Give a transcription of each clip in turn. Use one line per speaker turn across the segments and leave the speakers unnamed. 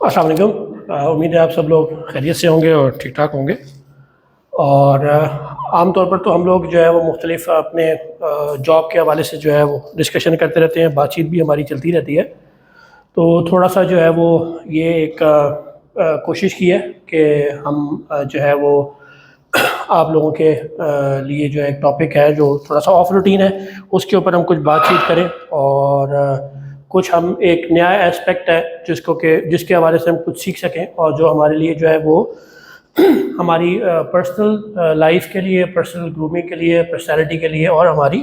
अस्सलाम वालेकुम। उम्मीद है आप सब लोग खैरियत से होंगे और ठीक ठाक होंगे। और आम तौर पर तो हम लोग जो है वो मुख्तलिफ अपने जॉब के हवाले से जो है वो डिस्कशन करते रहते हैं, बातचीत भी हमारी चलती रहती है। तो थोड़ा सा जो है वो ये एक कोशिश की है कि हम जो है वो आप लोगों के लिए जो है एक टॉपिक है जो थोड़ा सा ऑफ रूटीन है, उसके ऊपर हम कुछ बातचीत करें। और कुछ हम एक नया एस्पेक्ट है जिसके हवाले से हम कुछ सीख सकें, और जो हमारे लिए जो है वो हमारी पर्सनल लाइफ के लिए, पर्सनल ग्रूमिंग के लिए, पर्सनैलिटी के लिए और हमारी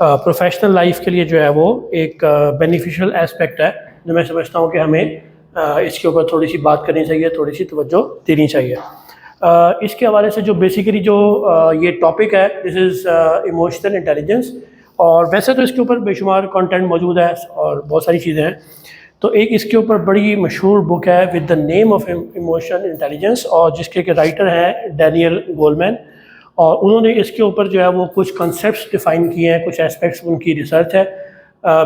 प्रोफेशनल लाइफ के लिए जो है वो एक बेनिफिशियल एस्पेक्ट है, जो मैं समझता हूँ कि हमें इसके ऊपर थोड़ी सी बात करनी चाहिए, थोड़ी सी तवज्जो देनी चाहिए। इसके हवाले से जो बेसिकली जो ये टॉपिक है, दिस इज़ इमोशनल इंटेलिजेंस। और वैसे तो इसके ऊपर बेशुमार कंटेंट मौजूद है और बहुत सारी चीज़ें हैं। तो एक इसके ऊपर बड़ी मशहूर बुक है with the name of emotional intelligence, और जिसके के राइटर हैं डैनियल गोलमैन। और उन्होंने इसके ऊपर जो है वो कुछ कॉन्सेप्ट्स डिफ़ाइन किए हैं, कुछ एस्पेक्ट्स उनकी रिसर्च है।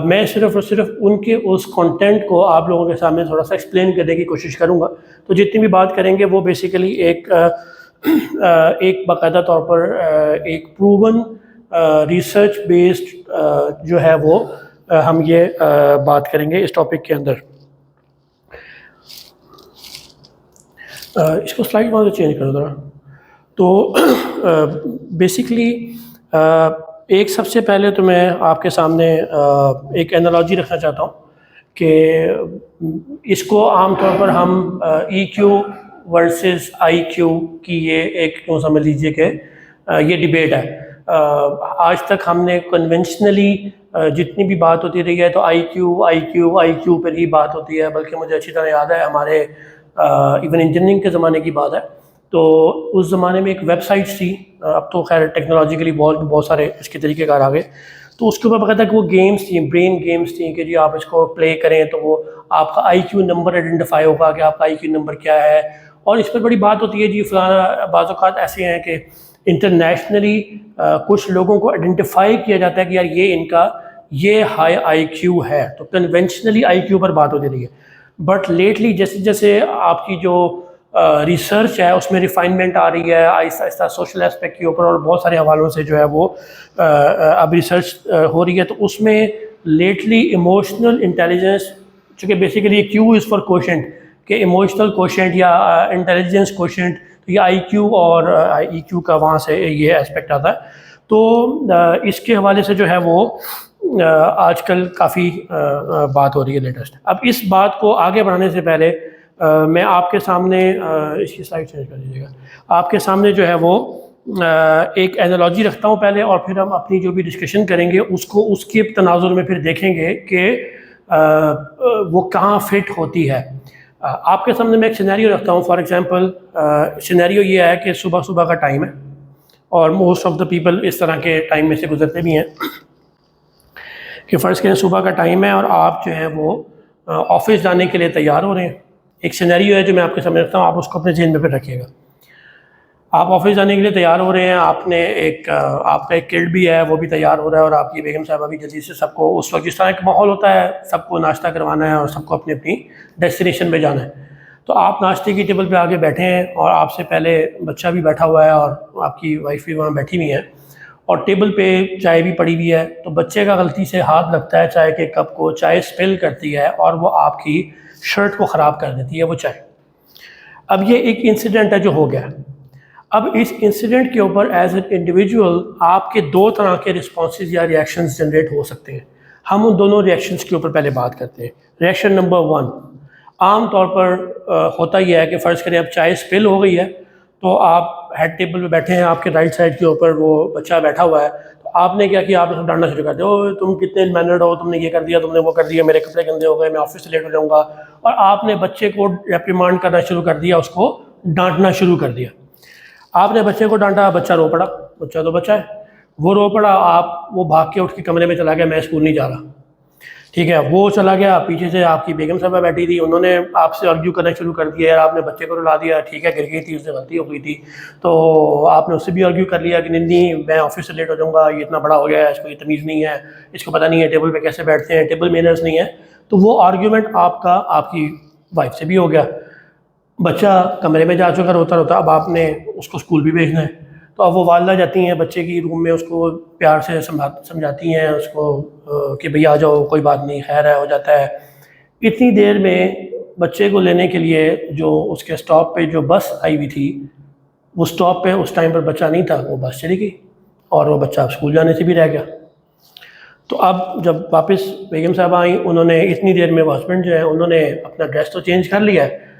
मैं सिर्फ और सिर्फ उनके उस कंटेंट को आप लोगों के सामने थोड़ा सा एक्सप्लेन करने की कोशिश करूँगा। तो जितनी भी बात करेंगे वो बेसिकली एक बाकायदा तौर पर एक प्रूवन रिसर्च बेस्ड जो है वो हम ये बात करेंगे इस टॉपिक के अंदर। इसको स्लाइड वहाँ से चेंज करो ज़रा। तो बेसिकली एक सबसे पहले तो मैं आपके सामने एक एनालॉजी रखना चाहता हूँ कि इसको आमतौर पर हम EQ वर्सेस IQ की ये एक क्यों समझ लीजिए कि ये डिबेट है। आज तक हमने कन्वेंशनली जितनी भी बात होती रही है तो IQ पर ही बात होती है। बल्कि मुझे अच्छी तरह याद है, हमारे इवन इंजीनियरिंग के ज़माने की बात है, तो उस ज़माने में एक वेबसाइट थी। अब तो खैर टेक्नोलॉजिकली बहुत सारे इसके तरीक़ेकार आ गए। तो उसके ऊपर पता था कि वो गेम्स थी, ब्रेन गेम्स थी कि जी आप इसको प्ले करें तो वो आपका IQ नंबर आइडेंटिफाई होगा कि आपका IQ नंबर क्या है। और इस पर बड़ी बात होती है जी, फलाना बाज़ औक़ात ऐसे हैं कि इंटरनेशनली कुछ लोगों को आइडेंटिफाई किया जाता है कि यार ये हाई IQ है। तो कन्वेंशनली IQ पर बात होती रही है। बट लेटली जैसे जैसे आपकी जो रिसर्च है उसमें रिफाइनमेंट आ रही है आहिस्ता आहिस्ता सोशल एस्पेक्ट के ऊपर, और बहुत सारे हवालों से जो है वो अब रिसर्च हो रही है। तो उसमें लेटली इमोशनल इंटेलिजेंस, चूँकि basically Q is for quotient, कि इमोशनल क्वोशेंट या इंटेलिजेंस क्वोशेंट, तो ये IQ और EQ का वहाँ से ये एस्पेक्ट आता है। तो इसके हवाले से जो है वो आजकल काफ़ी बात हो रही है लेटेस्ट। अब इस बात को आगे बढ़ाने से पहले मैं आपके सामने इसकी स्लाइड चेंज कर दीजिएगा, आपके सामने जो है वो एक एनालॉजी रखता हूँ पहले, और फिर हम अपनी जो भी डिस्कशन करेंगे उसको उसके तनाजुर में फिर देखेंगे कि वो कहाँ फिट होती है। आपके सामने मैं एक सिनेरियो रखता हूँ। फॉर एग्जांपल सिनेरियो ये है कि सुबह सुबह का टाइम है, और मोस्ट ऑफ द पीपल इस तरह के टाइम में से गुजरते भी हैं कि फ़र्ज़ करें सुबह का टाइम है और आप जो है वो ऑफिस जाने के लिए तैयार हो रहे हैं। एक सिनेरियो है जो मैं आपके सामने रखता हूँ, आप उसको अपने ज़हन में फिर रखिएगा। आप ऑफिस जाने के लिए तैयार हो रहे हैं, आपका एक किड भी है, वो भी तैयार हो रहा है, और आपकी बेगम साहबा भी जल्दी से सबको उस वक्त जिस तरह का माहौल होता है सबको नाश्ता करवाना है और सबको अपनी अपनी डेस्टिनेशन पे जाना है। तो आप नाश्ते की टेबल पे आके बैठे हैं और आपसे पहले बच्चा भी बैठा हुआ है और आपकी वाइफ भी वहाँ बैठी हुई है, और टेबल पे चाय भी पड़ी हुई है। तो बच्चे का गलती से हाथ लगता है चाय के कप को, चाय स्पिल करती है और वो आपकी शर्ट को ख़राब कर देती है वो चाय। अब ये एक इंसिडेंट है जो हो गया। अब इस इंसिडेंट के ऊपर एज एन इंडिविजुअल आपके दो तरह के रिस्पॉन्सेज या रिएक्शंस जनरेट हो सकते हैं। हम उन दोनों रिएक्शंस के ऊपर पहले बात करते हैं। रिएक्शन नंबर 1 आम तौर पर होता ही है कि फ़र्ज़ करें अब चाय स्पिल हो गई है, तो आप हेड टेबल पे बैठे हैं, आपके राइट साइड के ऊपर वो बच्चा बैठा हुआ है। तो आपने क्या किया, आपने डांटना शुरू कर दिया, ओ तुम कितने मैनर्ड हो, तुमने ये कर दिया, तुमने वो कर दिया, मेरे कपड़े गंदे हो गए, मैं ऑफिस से लेट हो जाऊँगा। और आपने बच्चे को रेप्रिमांड करना शुरू कर दिया, उसको डांटना शुरू कर दिया। आपने बच्चे को डांटा, बच्चा रो पड़ा, बच्चा तो बच्चा है, वो रो पड़ा, वो भाग के उठ के कमरे में चला गया, मैं स्कूल नहीं जा रहा। ठीक है, वो चला गया, पीछे से आपकी बेगम साहबा बैठी थी, उन्होंने आपसे आर्ग्यू करना शुरू कर दिया, यार आपने बच्चे को रुला दिया, ठीक है गिर गई थी, उससे गलती हो गई थी। तो आपने उससे भी आर्ग्यू कर लिया कि नहीं मैं ऑफिस से लेट हो जाऊँगा, ये इतना बड़ा हो गया है, इसको ये तमीज़ नहीं है, इसको पता नहीं है टेबल पे कैसे बैठते हैं, टेबल मैनर्स नहीं है। तो वो आर्ग्यूमेंट आपकी वाइफ से भी हो गया, बच्चा कमरे में जा चुका रोता रोता, अब आपने उसको स्कूल भी भेजना है। तो अब वो वालदा जाती हैं बच्चे की रूम में, उसको प्यार से समझाती हैं उसको कि भैया आ जाओ, कोई बात नहीं, खैर है, हो जाता है। इतनी देर में बच्चे को लेने के लिए जो उसके स्टॉप पे जो बस आई हुई थी, वो स्टॉप पे उस टाइम पर बच्चा नहीं था, वो बस चली गई और वो बच्चा स्कूल जाने से भी रह गया। तो अब जब वापस बेगम साहब आई, उन्होंने इतनी देर में वो हस्बैंड जो है उन्होंने अपना ड्रेस तो चेंज कर लिया है।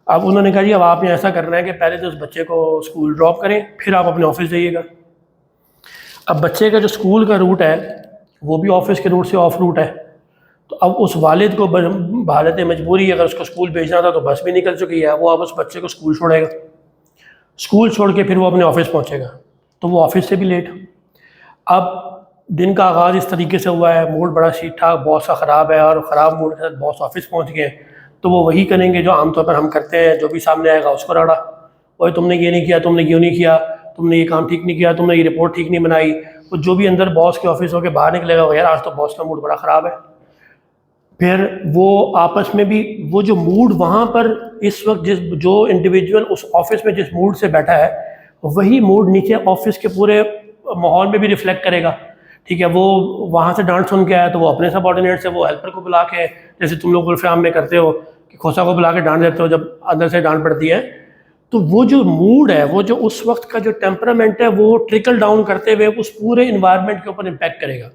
अब उन्होंने कहा जी अब आपने ऐसा करना है कि पहले तो उस बच्चे को स्कूल ड्रॉप करें, फिर आप अपने ऑफिस जाइएगा। अब बच्चे का जो स्कूल का रूट है वो भी ऑफिस के रूट से ऑफ रूट है। तो अब उस वालिद को हालत मजबूरी, अगर उसको स्कूल भेजना था तो बस भी निकल चुकी है, वो अब उस बच्चे को स्कूल छोड़ेगा, स्कूल छोड़ के फिर वो अपने ऑफिस पहुंचेगा, तो वो ऑफिस से भी लेट। अब दिन का आगाज़ इस तरीके से हुआ है, मूड बड़ा ठीक ठाक, बॉस का ख़राब है और ख़राब मूड के साथ बॉस ऑफिस पहुंच गए, तो वो वही करेंगे जो आमतौर पर हम करते हैं, जो भी सामने आएगा उसको राड़ा, और तुमने ये नहीं किया, तुमने क्यों नहीं किया, तुमने ये काम ठीक नहीं किया, तुमने ये रिपोर्ट ठीक नहीं बनाई। तो जो भी अंदर बॉस के ऑफिस होकर बाहर निकलेगा, यार आज तो बॉस का मूड बड़ा ख़राब है। फिर वो आपस में भी वो जो मूड वहाँ पर इस वक्त जो इंडिविजुअल उस ऑफिस में जिस मूड से बैठा है, वही मूड नीचे ऑफिस के पूरे माहौल में भी रिफ्लेक्ट करेगा। ठीक है, वो वहाँ से डांट सुन के आया तो वो अपने सबऑर्डिनेट से वो हेल्पर को बुला के, जैसे तुम लोग गुलफाम में करते हो कि खोसा को बुला के डांट देते हो जब अंदर से डांट पड़ती है, तो वो जो मूड है, वो जो उस वक्त का जो टेम्परामेंट है, वो ट्रिकल डाउन करते हुए उस पूरे इन्वायरमेंट के ऊपर इम्पैक्ट करेगा।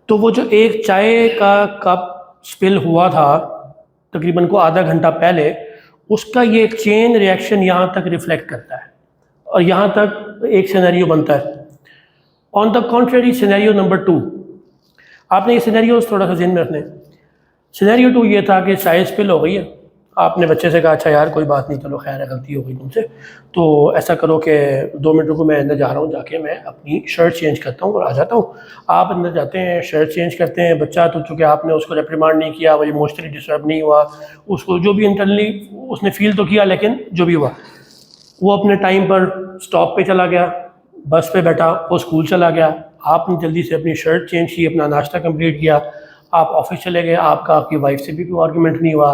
तो वो जो एक चाय का कप स्पिल हुआ था तकरीबन को आधा घंटा पहले, उसका ये एक चेन रिएक्शन यहाँ तक रिफ्लेक्ट करता है और यहाँ तक एक सिनेरियो बनता है। On the contrary scenario number 2, आपने ये सिनेरियो थोड़ा सा ज़हन में रखने। सिनेरियो 2 ये था कि चाय स्पिल हो गई है, आपने बच्चे से कहा अच्छा यार कोई बात नहीं, चलो खैर है, गलती हो गई तुमसे, तो ऐसा करो कि 2 मिनट रुको, मैं अंदर जा रहा हूँ, जाके मैं अपनी शर्ट चेंज करता हूँ और आ जाता हूँ। आप अंदर जाते हैं, शर्ट चेंज करते हैं, बच्चा तो चूँकि आपने उसको रिप्रिमांड नहीं किया, वो इमोशनली डिस्टर्ब नहीं हुआ, उसको जो भी इंटरनली उसने फील तो किया, लेकिन जो भी हुआ वो अपने टाइम पर स्टॉप पे चला गया, बस पे बैठा, वो स्कूल चला गया, आपने जल्दी से अपनी शर्ट चेंज की, अपना नाश्ता कंप्लीट किया, आप ऑफिस चले गए, आपकी वाइफ से भी कोई आर्गूमेंट नहीं हुआ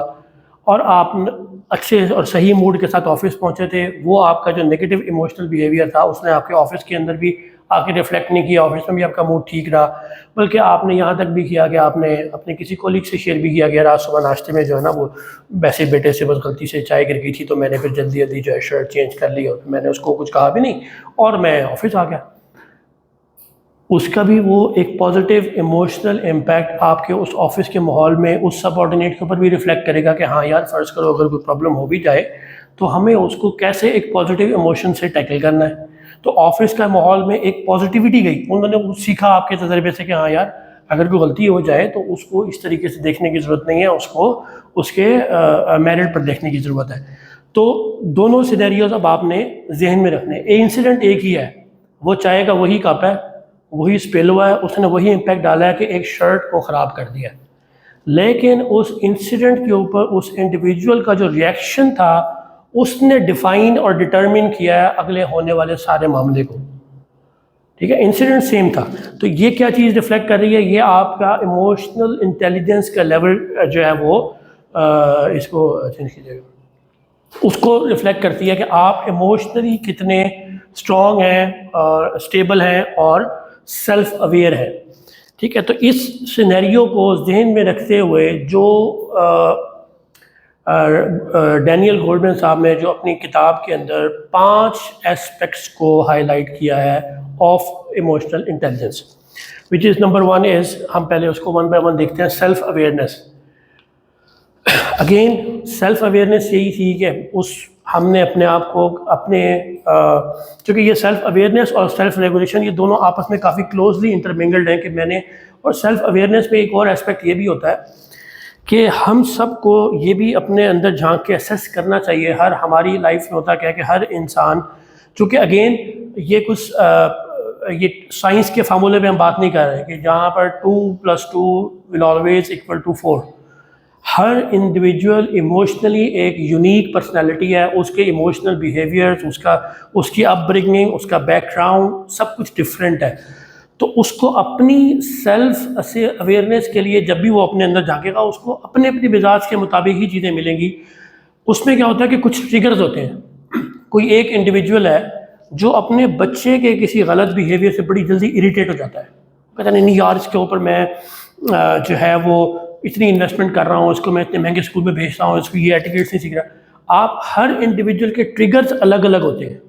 और आप अच्छे और सही मूड के साथ ऑफिस पहुंचे थे। वो आपका जो नेगेटिव इमोशनल बिहेवियर था उसने आपके ऑफिस के अंदर भी आके रिफ्लेक्ट नहीं किया, ऑफिस में भी आपका मूड ठीक रहा, बल्कि आपने यहाँ तक भी किया कि आपने अपने किसी कोलीग से शेयर भी किया कि आज सुबह नाश्ते में जो है ना, वो वैसे बेटे से बस गलती से चाय गिर गई थी, तो मैंने फिर जल्दी जल्दी जो है शर्ट चेंज कर ली और मैंने उसको कुछ कहा भी नहीं और मैं ऑफिस आ गया। उसका भी वो एक पॉजिटिव इमोशनल इम्पैक्ट आपके उस ऑफिस के माहौल में उस सबऑर्डिनेट के ऊपर भी रिफ्लेक्ट करेगा कि हाँ यार, फ़र्ज़ करो अगर कोई प्रॉब्लम हो भी जाए तो हमें उसको कैसे एक पॉजिटिव इमोशन से टैकल करना है। तो ऑफिस का माहौल में एक पॉजिटिविटी गई, उन्होंने सीखा आपके तजर्बे से कि हाँ यार, अगर कोई गलती हो जाए तो उसको इस तरीके से देखने की ज़रूरत नहीं है, उसको उसके मेरिट पर देखने की ज़रूरत है। तो दोनों सिनेरियोज अब आपने जहन में रखने। इंसिडेंट एक ही है, वो चाय का वही कप है, वही स्पिल हुआ है, उसने वही इम्पैक्ट डाला है कि एक शर्ट को ख़राब कर दिया, लेकिन उस इंसिडेंट के ऊपर उस इंडिविजुअल का जो रिएक्शन था उसने डिफाइन और डिटरमिन किया है अगले होने वाले सारे मामले को। ठीक है, इंसिडेंट सेम था, तो ये क्या चीज़ रिफ्लेक्ट कर रही है, ये आपका इमोशनल इंटेलिजेंस का लेवल जो है वो इसको चेंज कीजिएगा, उसको रिफ्लेक्ट करती है कि आप इमोशनली कितने स्ट्रॉन्ग हैं और स्टेबल हैं और सेल्फ अवेयर है। ठीक है, तो इस सिनेरियो को जहन में रखते हुए जो डैनियल गोल्डमैन साहब ने जो अपनी किताब के अंदर 5 एस्पेक्ट्स को हाईलाइट किया है of emotional intelligence, which is number 1 is, हम पहले उसको 1 बाय 1 देखते हैं, self awareness. Again self awareness यही थी कि हमने अपने आप को चूँकि ये सेल्फ अवेयरनेस और सेल्फ रेगुलेशन ये दोनों आपस में काफ़ी क्लोजली इंटरमिंगल्ड हैं कि और सेल्फ अवेयरनेस में एक और एस्पेक्ट ये भी होता है कि हम सबको ये भी अपने अंदर झांक के असेस करना चाहिए। हमारी लाइफ में होता क्या है कि हर इंसान, चूँकि अगेन ये कुछ ये साइंस के फार्मूले में हम बात नहीं कर रहे कि जहाँ पर 2 + 2 will always = 4। Her individual emotionally एक यूनिक पर्सनैलिटी है, उसके इमोशनल बिहेवियर्स, उसकी अपब्रिंगिंग, उसका बैकग्राउंड सब कुछ डिफरेंट है। तो उसको अपनी सेल्फ से अवेयरनेस के लिए जब भी वो अपने अंदर झांकेगा उसको अपने अपने मिजाज के मुताबिक ही चीज़ें मिलेंगी। उसमें क्या होता है कि कुछ ट्रिगर्स होते हैं। कोई एक इंडिविजुअल है जो अपने बच्चे के किसी गलत बिहेवियर से बड़ी जल्दी इरिटेट हो जाता है, कहता नहीं यार इसके ऊपर मैं जो है वो इतनी इन्वेस्टमेंट कर रहा हूँ, इसको मैं इतने महंगे स्कूल में भेज रहा हूँ, इसको ये एटिकेट्स नहीं सीख रहा। आप हर इंडिविजुअल के ट्रिगर्स अलग अलग होते हैं,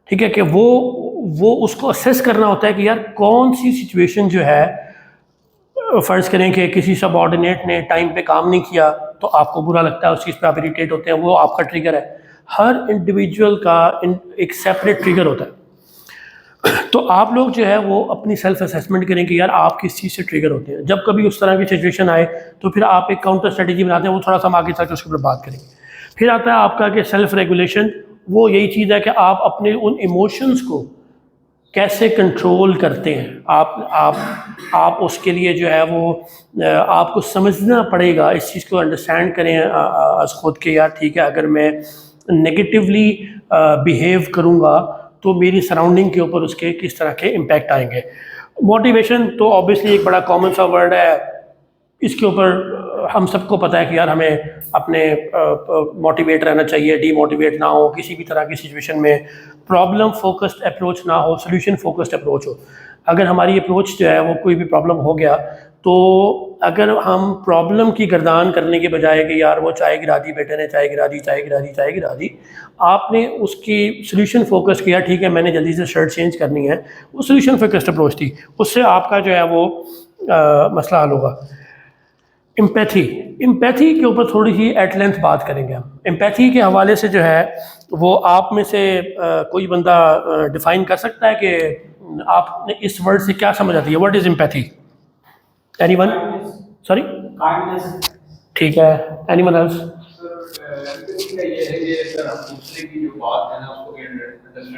ठीक है, कि वो उसको असेस करना होता है कि यार कौन सी सिचुएशन जो है, फ़र्ज़ करें कि किसी सबऑर्डिनेट ने टाइम पे काम नहीं किया तो आपको बुरा लगता है, उस चीज़ पे आप इरिटेट होते हैं, वो आपका ट्रिगर है। हर इंडिविजुअल का एक सेपरेट ट्रिगर होता है। तो आप लोग जो है वो अपनी सेल्फ असेसमेंट करें कि यार आप किस चीज़ से ट्रिगर होते हैं। जब कभी उस तरह की सिचुएशन आए तो फिर आप एक काउंटर स्ट्रेटजी बनाते हैं, वो थोड़ा सा हम आगे चल के उसके ऊपर बात करेंगे। फिर आता है आपका कि सेल्फ रेगुलेशन। वो यही चीज़ है कि आप अपने उन इमोशंस को कैसे कंट्रोल करते हैं। आप उसके लिए जो है वो आपको समझना पड़ेगा, इस चीज़ को अंडरस्टैंड करें खुद के, यार ठीक है अगर मैं नेगेटिवली बिहेव करूँगा तो मेरी सराउंडिंग के ऊपर उसके किस तरह के इम्पैक्ट आएंगे। मोटिवेशन तो ऑब्वियसली एक बड़ा कॉमन सा वर्ड है, इसके ऊपर हम सबको पता है कि यार हमें अपने मोटिवेट रहना चाहिए, डीमोटिवेट ना हो किसी भी तरह की सिचुएशन में, प्रॉब्लम फोकस्ड अप्रोच ना हो, सोल्यूशन फोकस्ड अप्रोच हो। अगर हमारी अप्रोच जो है वो कोई भी प्रॉब्लम हो गया तो अगर हम प्रॉब्लम की गर्दान करने के बजाय कि यार वो चाय गिरा दी, बेटे ने चाय गिरा दी, चाय गिरा दी, चाय गिरा दी, आपने उसकी सोल्यूशन फोकस किया, ठीक है मैंने जल्दी से शर्ट चेंज करनी है, वो सोल्यूशन फोकस्ड अप्रोच थी, उससे आपका जो है वो मसला हल होगा। एम्पैथी के ऊपर थोड़ी सी एट लेंथ बात करेंगे हम। एम्पैथी के हवाले से जो है वो आप में से कोई बंदा डिफाइन कर सकता है कि आपने इस वर्ड से क्या समझ आती है? What is empathy? Anyone? Sorry, ठीक है, एनीवन एल्स?
ये है कि सर हम दूसरे की जो बात है ना उसको भी अंडरस्टैंड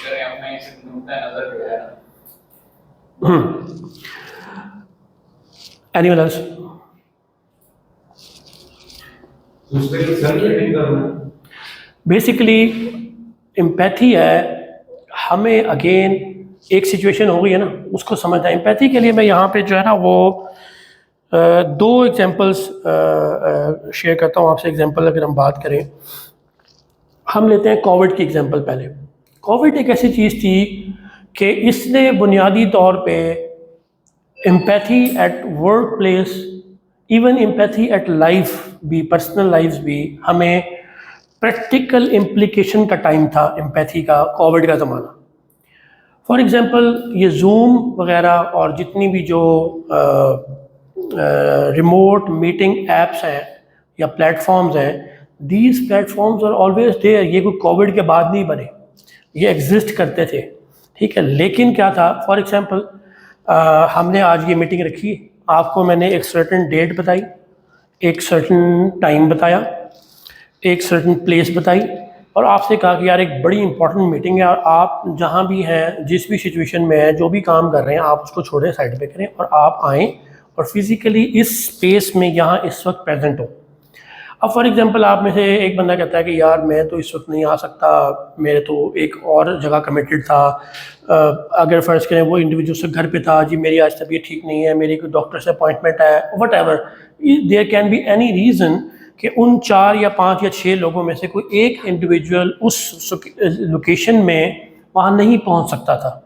करें अपना एक नुक्ता नजर जो है ना।
Anyone else? बेसिकली एम्पैथी है हमें, अगेन एक सिचुएशन हो गई है ना उसको समझना। एम्पैथी के लिए मैं यहाँ पे जो है ना वो दो एग्जांपल्स शेयर करता हूँ आपसे। एग्जांपल अगर हम बात करें, हम लेते हैं कोविड की एग्जांपल। पहले कोविड एक ऐसी चीज़ थी कि इसने बुनियादी तौर पे empathy at work place, even empathy at life भी, पर्सनल लाइफ भी, हमें प्रैक्टिकल इम्प्लीकेशन का टाइम था एम्पैथी का, कोविड का ज़माना। फॉर एग्ज़ाम्पल ये जूम वगैरह और जितनी भी जो रिमोट मीटिंग ऐप्स हैं या प्लेटफॉर्म्स हैं, these platforms are always there. ये कोई कोविड के बाद नहीं बने, ये एग्जिस्ट करते थे, ठीक है। लेकिन क्या था, फॉर एग्ज़ाम्पल हमने आज ये मीटिंग रखी, आपको मैंने एक सर्टेन डेट बताई, एक सर्टेन टाइम बताया, एक सर्टेन प्लेस बताई और आपसे कहा कि यार एक बड़ी इंपॉर्टेंट मीटिंग है और आप जहाँ भी हैं, जिस भी सिचुएशन में हैं, जो भी काम कर रहे हैं, आप उसको छोड़ें, साइड पे करें और आप आएँ और फिज़िकली इस स्पेस में यहाँ इस वक्त प्रेजेंट हो। अब फॉर एग्जांपल आप में से एक बंदा कहता है कि यार मैं तो इस वक्त नहीं आ सकता, मेरे तो एक और जगह कमिटेड था। अगर फ़र्ज़ करें वो इंडिविजुअल से घर पे था, जी मेरी आज तबीयत ठीक नहीं है, मेरी कोई डॉक्टर से अपॉइंटमेंट है, whatever, there can be any reason कि उन 4 या 5 या 6 लोगों में से कोई एक इंडिविजुअल उस लोकेशन में वहाँ नहीं पहुँच सकता था।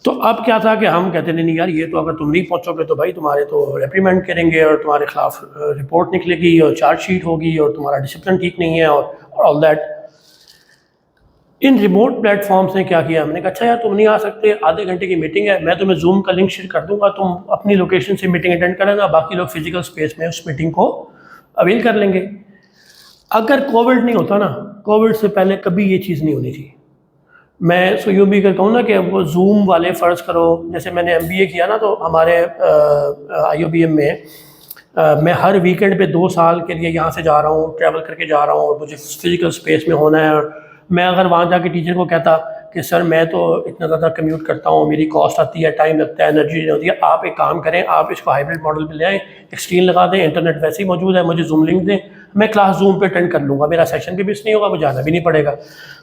तो अब क्या था कि हम कहते नहीं यार ये तो अगर तुम नहीं पहुँचोगे तो भाई तुम्हारे तो रेप्रीमेंट करेंगे और तुम्हारे खिलाफ रिपोर्ट निकलेगी और चार्जशीट होगी और तुम्हारा डिसिप्लिन ठीक नहीं है और all that. In remote platforms ने क्या किया, हमने कहा अच्छा यार तुम नहीं आ सकते, आधे घंटे की मीटिंग है, मैं तुम्हें जूम का लिंक शेयर कर दूंगा, तुम अपनी लोकेशन से मीटिंग अटेंड करेंगे, बाकी लोग फिजिकल स्पेस में उस मीटिंग को अवेल कर लेंगे। अगर कोविड नहीं होता ना, कोविड से पहले कभी ये चीज़ नहीं होनी थी। मैं सो यूँ भी कर कहूँ ना कि वो जूम वाले फ़र्ज़ करो, जैसे मैंने MBA किया ना, तो हमारे IOBM में मैं हर वीकेंड पे 2 साल के लिए यहाँ से जा रहा हूँ, ट्रैवल करके जा रहा हूँ और मुझे फिज़िकल स्पेस में होना है। और मैं अगर वहाँ जाके टीचर को कहता कि सर मैं तो इतना ज़्यादा कम्यूट करता हूँ, मेरी कॉस्ट आती है, टाइम लगता है, एनर्जी नहीं होती है, आप एक काम करें, आप इसको हाइब्रिड मॉडल पे ले आएँ, एक स्क्रीन लगा दें, इंटरनेट वैसे ही मौजूद है, मुझे जूम लिंक दें, मैं क्लास जूम पे अटेंड कर लूँगा, मेरा सेशन भी मिस नहीं होगा, मुझे जाना भी नहीं पड़ेगा।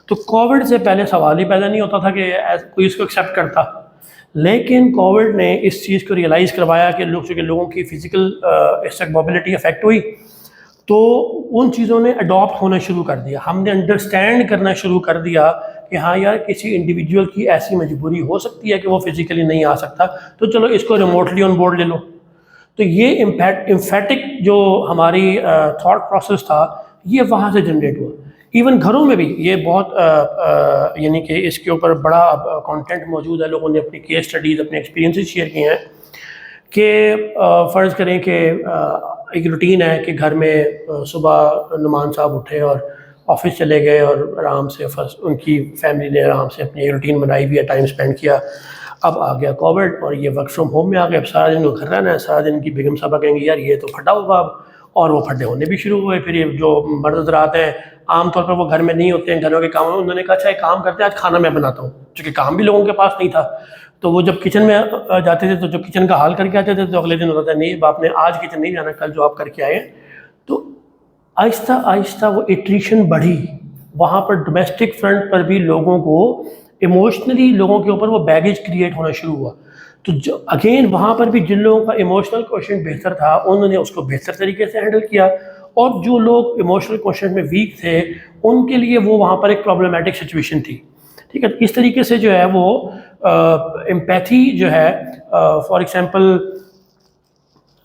तो कोविड से पहले सवाल ही पैदा नहीं होता था कि कोई इसको एक्सेप्ट करता। लेकिन कोविड ने इस चीज़ को रियलाइज़ करवाया कि लोगों की फ़िज़िकल इस तक मोबिलिटी अफेक्ट हुई, तो उन चीज़ों ने अडॉप्ट होना शुरू कर दिया। हमने अंडरस्टैंड करना शुरू कर दिया कि हाँ यार, किसी इंडिविजुअल की ऐसी मजबूरी हो सकती है कि वो फिज़िकली नहीं आ सकता, तो चलो इसको रिमोटली ऑन बोर्ड ले लो। तो ये इम्फेटिक जो हमारी थॉट प्रोसेस था, ये वहाँ से जनरेट हुआ। इवन घरों में भी ये बहुत यानी कि इसके ऊपर बड़ा कंटेंट मौजूद है। लोगों ने अपनी केस स्टडीज़, अपने एक्सपीरियंसेस शेयर किए हैं कि फ़र्ज़ करें कि एक रूटीन है कि घर में सुबह नुमान साहब उठे और ऑफिस चले गए और आराम से फर्स्ट उनकी फैमिली ने आराम से अपनी रूटीन बनाई हुई है, टाइम स्पेंड किया। अब आ गया कोविड और ये वर्क फ्रॉम होम में आ गया। अब सारा दिन वो घर रहना है, सारा दिन की बेगम साहबा कहेंगी यार ये तो फटा होगा अब, और वो फटे होने भी शुरू हुए। फिर ये जो मर्द हज़रात हैं, आमतौर पर वो घर में नहीं होते हैं, घरों के काम में, उन्होंने कहा अच्छा एक काम करते हैं, आज खाना मैं बनाता हूँ, क्योंकि काम भी लोगों के पास नहीं था। तो वो जब किचन में जाते थे तो जो किचन का हाल करके आते थे, तो अगले दिन होता था नहीं बाप ने आज किचन नहीं जाना, कल जो आप करके आए। तो आहिस्ता आहिस्ता वो इट्रीशन बढ़ी। वहाँ पर डोमेस्टिक फ्रंट पर भी लोगों को इमोशनली, लोगों के ऊपर वो बैगेज क्रिएट होना शुरू हुआ। तो जो अगेन वहाँ पर भी जिन लोगों का इमोशनल क्वेश्चन बेहतर था, उन्होंने उसको बेहतर तरीके से हैंडल किया, और जो लोग इमोशनल क्वेश्चन में वीक थे, उनके लिए वो वहाँ पर एक प्रॉब्लमेटिक सिचुएशन थी। ठीक है, इस तरीके से जो है वो एम्पैथी जो है, फॉर एग्जांपल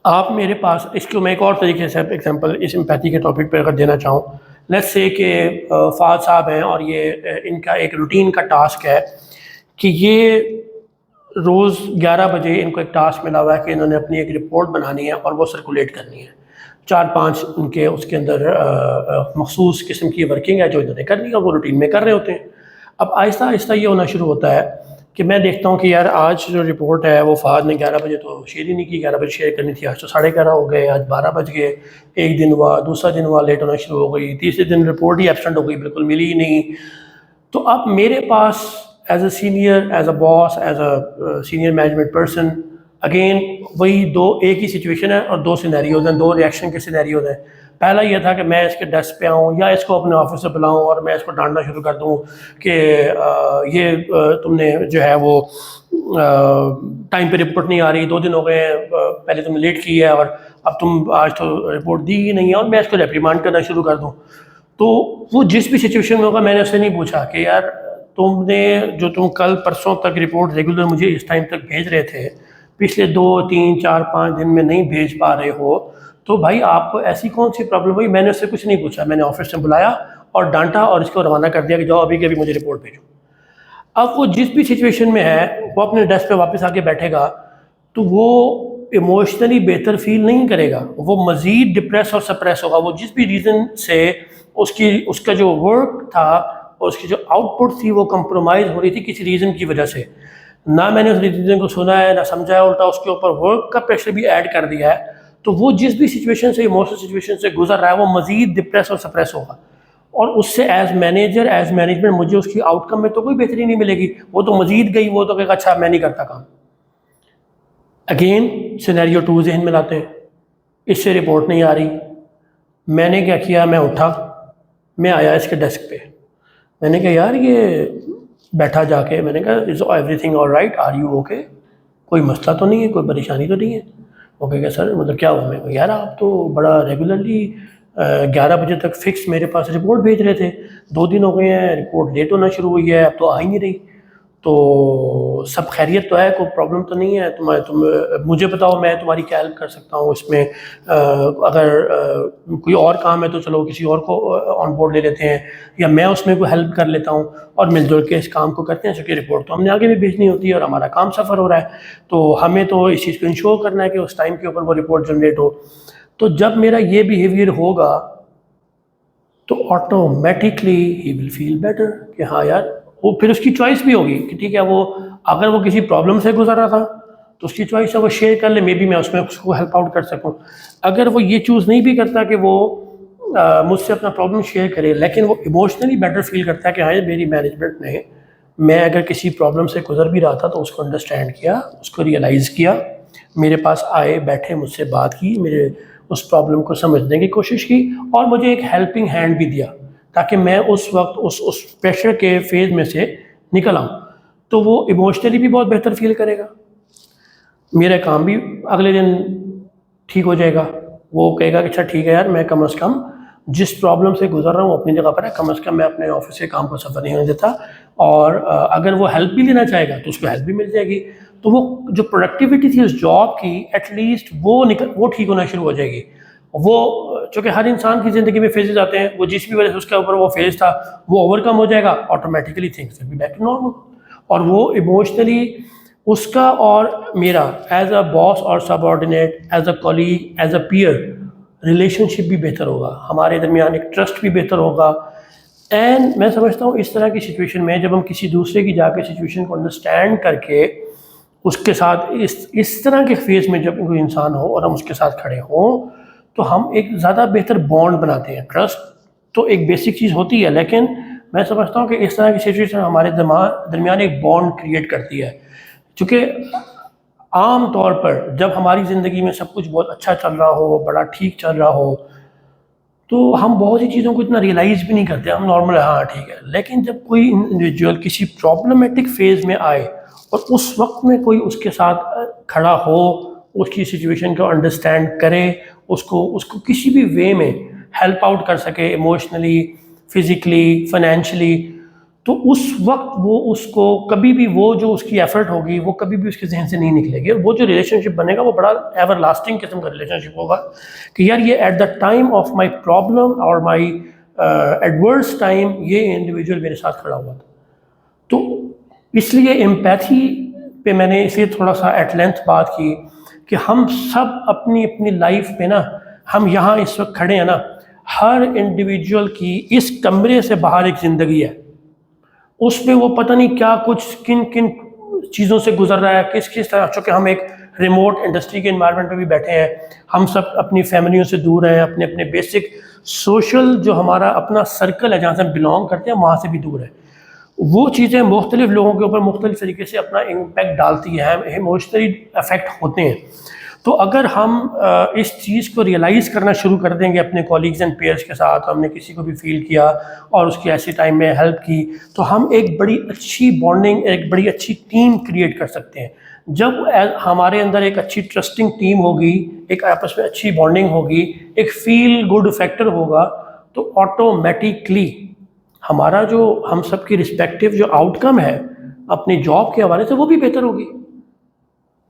आप मेरे पास, इसको मैं एक और तरीके से एग्जांपल इस एम्पैथी के टॉपिक पर अगर देना चाहूँ, लेट्स से कि फ़ाद साहब हैं और ये इनका एक रूटीन का टास्क है कि ये रोज़ 11 बजे इनको एक टास्क मिला हुआ है कि इन्होंने अपनी एक रिपोर्ट बनानी है और वो सर्कुलेट करनी है। 4-5 उनके उसके अंदर मखसूस किस्म की वर्किंग है जो इन्होंने करनी है, और वो रूटीन में कर रहे होते हैं। अब आहिस्ता आहिस्ता ये होना शुरू होता है कि मैं देखता हूँ कि यार आज जो रिपोर्ट है वो फ़ाद ने 11 बजे तो शेयर ही नहीं की, 11 बजे शेयर करनी थी, आज तो 11:30 हो गए, आज 12 बज गए। एक दिन हुआ, दूसरा दिन हुआ, लेट होना शुरू हो गई, तीसरे दिन रिपोर्ट ही एब्सेंट हो गई, बिल्कुल मिली ही नहीं। तो अब मेरे पास as a senior, as a boss, as a senior management person, again वही एक ही सिचुएशन है और 2 सिनेरियोज हैं, 2 रिएक्शन के सिनेरियोज हैं। पहला ये था कि मैं इसके डेस्क पे आऊँ या इसको अपने ऑफिस से बुलाऊँ और मैं इसको डांटना शुरू कर दूँ कि तुमने जो है वो टाइम पे रिपोर्ट नहीं आ रही, 2 दिन हो गए हैं, पहले तुमने लेट की है और अब तुम आज तो रिपोर्ट दी ही नहीं है, और मैं इसको रिप्रीमांड करना शुरू कर दूँ। तो वो जिस भी सिचुएशन में होगा, मैंने उससे नहीं पूछा कि यार तुम कल परसों तक रिपोर्ट रेगुलर मुझे इस टाइम तक भेज रहे थे, पिछले 2, 3, 4, 5 दिन में नहीं भेज पा रहे हो, तो भाई आपको ऐसी कौन सी प्रॉब्लम हुई? मैंने उससे कुछ नहीं पूछा, मैंने ऑफिस से बुलाया और डांटा और इसको रवाना कर दिया कि जाओ अभी के अभी मुझे रिपोर्ट भेजो। अब वो जिस भी सिचुएशन में है, वो अपने डेस्क पे वापस आके बैठेगा, तो वो इमोशनली बेहतर फील नहीं करेगा, वो मज़ीद डिप्रेस और सप्रेस होगा। वो जिस भी रीज़न से उसका जो वर्क था, उसकी जो आउटपुट थी, वो कंप्रोमाइज़ हो रही थी किसी रीज़न की वजह से। ना मैंने उस रीज़न को सुना है, ना समझा है, उल्टा उसके ऊपर वर्क का प्रेशर भी ऐड कर दिया है। तो वो जिस भी सिचुएशन से, इमोशनल सिचुएशन से गुजर रहा है, वो मज़ीद डिप्रेस और सप्रेस होगा, और उससे एज मैनेजर, एज मैनेजमेंट मुझे उसकी आउटकम में तो कोई बेहतरी नहीं मिलेगी। वो तो मज़ीद गई, वो तो कहेगा अच्छा मैं नहीं करता काम। अगेन सिनेरियो 2 जहन में लाते हैं, इससे रिपोर्ट नहीं आ रही। मैंने क्या किया, मैं उठा, मैं आया इसके डेस्क पे, मैंने कहा यार ये बैठा जाके, मैंने कहा is everything alright, are you okay, कोई मसला तो नहीं है, कोई परेशानी तो नहीं है? वो कहेगा सर मतलब क्या हुआ? मैं यार आप तो बड़ा रेगुलरली 11 बजे तक फिक्स मेरे पास रिपोर्ट भेज रहे थे, 2 दिन हो गए हैं, रिपोर्ट लेट होना शुरू हुई है, अब तो आ ही नहीं रही, तो सब खैरियत तो है, कोई प्रॉब्लम तो नहीं है? तुम मुझे बताओ, मैं तुम्हारी क्या हेल्प कर सकता हूँ इसमें? अगर कोई और काम है तो चलो किसी और को ऑन बोर्ड ले लेते हैं, या मैं उसमें कोई हेल्प कर लेता हूँ और मिलजुल के इस काम को करते हैं, क्योंकि रिपोर्ट तो हमने आगे भी भेजनी होती है और हमारा काम सफ़र हो रहा है, तो हमें तो इस चीज़ को इंश्योर करना है कि उस टाइम के ऊपर वो रिपोर्ट जनरेट हो। तो जब मेरा ये बिहेवियर होगा, तो automatically he will feel better कि हाँ यार, वो फिर उसकी चॉइस भी होगी कि ठीक है, वो अगर वो किसी प्रॉब्लम से गुजर रहा था तो उसकी चॉइस है वो शेयर कर ले, मे बी मैं उसमें उसको हेल्प आउट कर सकूं। अगर वो ये चूज़ नहीं भी करता कि वो मुझसे अपना प्रॉब्लम शेयर करे, लेकिन वो इमोशनली बेटर फील करता है कि हाँ ये मेरी मैनेजमेंट ने, मैं अगर किसी प्रॉब्लम से गुजर भी रहा था तो उसको अंडरस्टैंड किया, उसको रियलाइज़ किया, मेरे पास आए, बैठे, मुझसे बात की, मेरे उस प्रॉब्लम को समझने की कोशिश की और मुझे एक हेल्पिंग हैंड भी दिया, ताकि मैं उस वक्त उस प्रेशर के फेज़ में से निकल आऊँ। तो वो इमोशनली भी बहुत बेहतर फील करेगा, मेरा काम भी अगले दिन ठीक हो जाएगा। वो कहेगा कि अच्छा ठीक है यार, मैं कम से कम जिस प्रॉब्लम से गुजर रहा हूँ अपनी जगह पर है, कम से कम मैं अपने ऑफिस के काम को सफ़र नहीं होने देता। और अगर वो हेल्प भी लेना चाहेगा तो उसको हेल्प भी मिल जाएगी। तो वो जो प्रोडक्टिविटी थी उस जॉब की, एटलीस्ट वो ठीक होना शुरू हो जाएगी। वो चूँकि हर इंसान की ज़िंदगी में फेजेस आते हैं, वो जिस भी वजह से उसके ऊपर वो फेज था वो ओवरकम हो जाएगा, automatically things will be back to normal. और वो इमोशनली उसका और मेरा एज अ बॉस और subordinate, as a colleague, as a peer relationship भी बेहतर होगा, हमारे दरमियान एक ट्रस्ट भी बेहतर होगा। एंड मैं समझता हूँ इस तरह की सिचुएशन में जब हम किसी दूसरे की जाकर सिचुएशन को अंडरस्टैंड करके उसके साथ इस तरह के फेज़ में जब कोई इंसान हो और हम उसके साथ खड़े हों, तो हम एक ज़्यादा बेहतर बॉन्ड बनाते हैं। ट्रस्ट तो एक बेसिक चीज़ होती है, लेकिन मैं समझता हूँ कि इस तरह की सिचुएशन हमारे दरमियान एक बॉन्ड क्रिएट करती है। चूँकि आम तौर पर जब हमारी ज़िंदगी में सब कुछ बहुत अच्छा चल रहा हो, बड़ा ठीक चल रहा हो, तो हम बहुत सी चीज़ों को इतना रियलाइज़ भी नहीं करते, हम नॉर्मल है, हाँ ठीक है। लेकिन जब कोई इंडिविजुअल किसी प्रॉब्लमेटिक फेज़ में आए और उस वक्त में कोई उसके साथ खड़ा हो, उसकी सिचुएशन को अंडरस्टैंड करे, उसको किसी भी वे में हेल्प आउट कर सके, इमोशनली, फिज़िकली, फाइनेंशियली, तो उस वक्त वो उसको कभी भी वो जो उसकी एफर्ट होगी वो कभी भी उसके जहन से नहीं निकलेगी। और वो जो रिलेशनशिप बनेगा वो बड़ा एवर लास्टिंग किस्म का रिलेशनशिप होगा कि यार ये at the time of my problem और माई एडवर्स टाइम ये इंडिविजुअल मेरे साथ खड़ा हुआ था। तो इसलिए एम्पैथी पे मैंने इसलिए थोड़ा सा एट लेंथ बात की कि हम सब अपनी अपनी लाइफ में ना, हम यहाँ इस वक्त खड़े हैं ना, हर इंडिविजुअल की इस कमरे से बाहर एक ज़िंदगी है, उसमें वो पता नहीं क्या कुछ किन किन चीज़ों से गुजर रहा है, किस किस तरह। चूँकि हम एक रिमोट इंडस्ट्री के इन्वायरमेंट में भी बैठे हैं, हम सब अपनी फैमिलियों से दूर हैं, अपने अपने बेसिक सोशल जो हमारा अपना सर्कल है जहाँ से हम बिलोंग करते हैं वहाँ से भी दूर है। वो चीज़ें मुख्तलिफ लोगों के ऊपर मुख्तलिफ तरीके से अपना इम्पैक्ट डालती हैं, इमोशनली अफेक्ट होते हैं। तो अगर हम इस चीज़ को रियलाइज़ करना शुरू कर देंगे अपने कॉलीग्स एंड पेयर्स के साथ, हमने किसी को भी फील किया और उसकी ऐसे टाइम में हेल्प की, तो हम एक बड़ी अच्छी बॉन्डिंग, एक बड़ी अच्छी टीम क्रिएट कर सकते हैं। जब हमारे अंदर एक अच्छी ट्रस्टिंग टीम होगी, एक आपस में अच्छी बॉन्डिंग होगी, एक फील गुड फैक्टर होगा, तो ऑटोमेटिकली हमारा जो हम सब की रिस्पेक्टिव जो आउटकम है अपनी जॉब के हवाले से वो भी बेहतर होगी।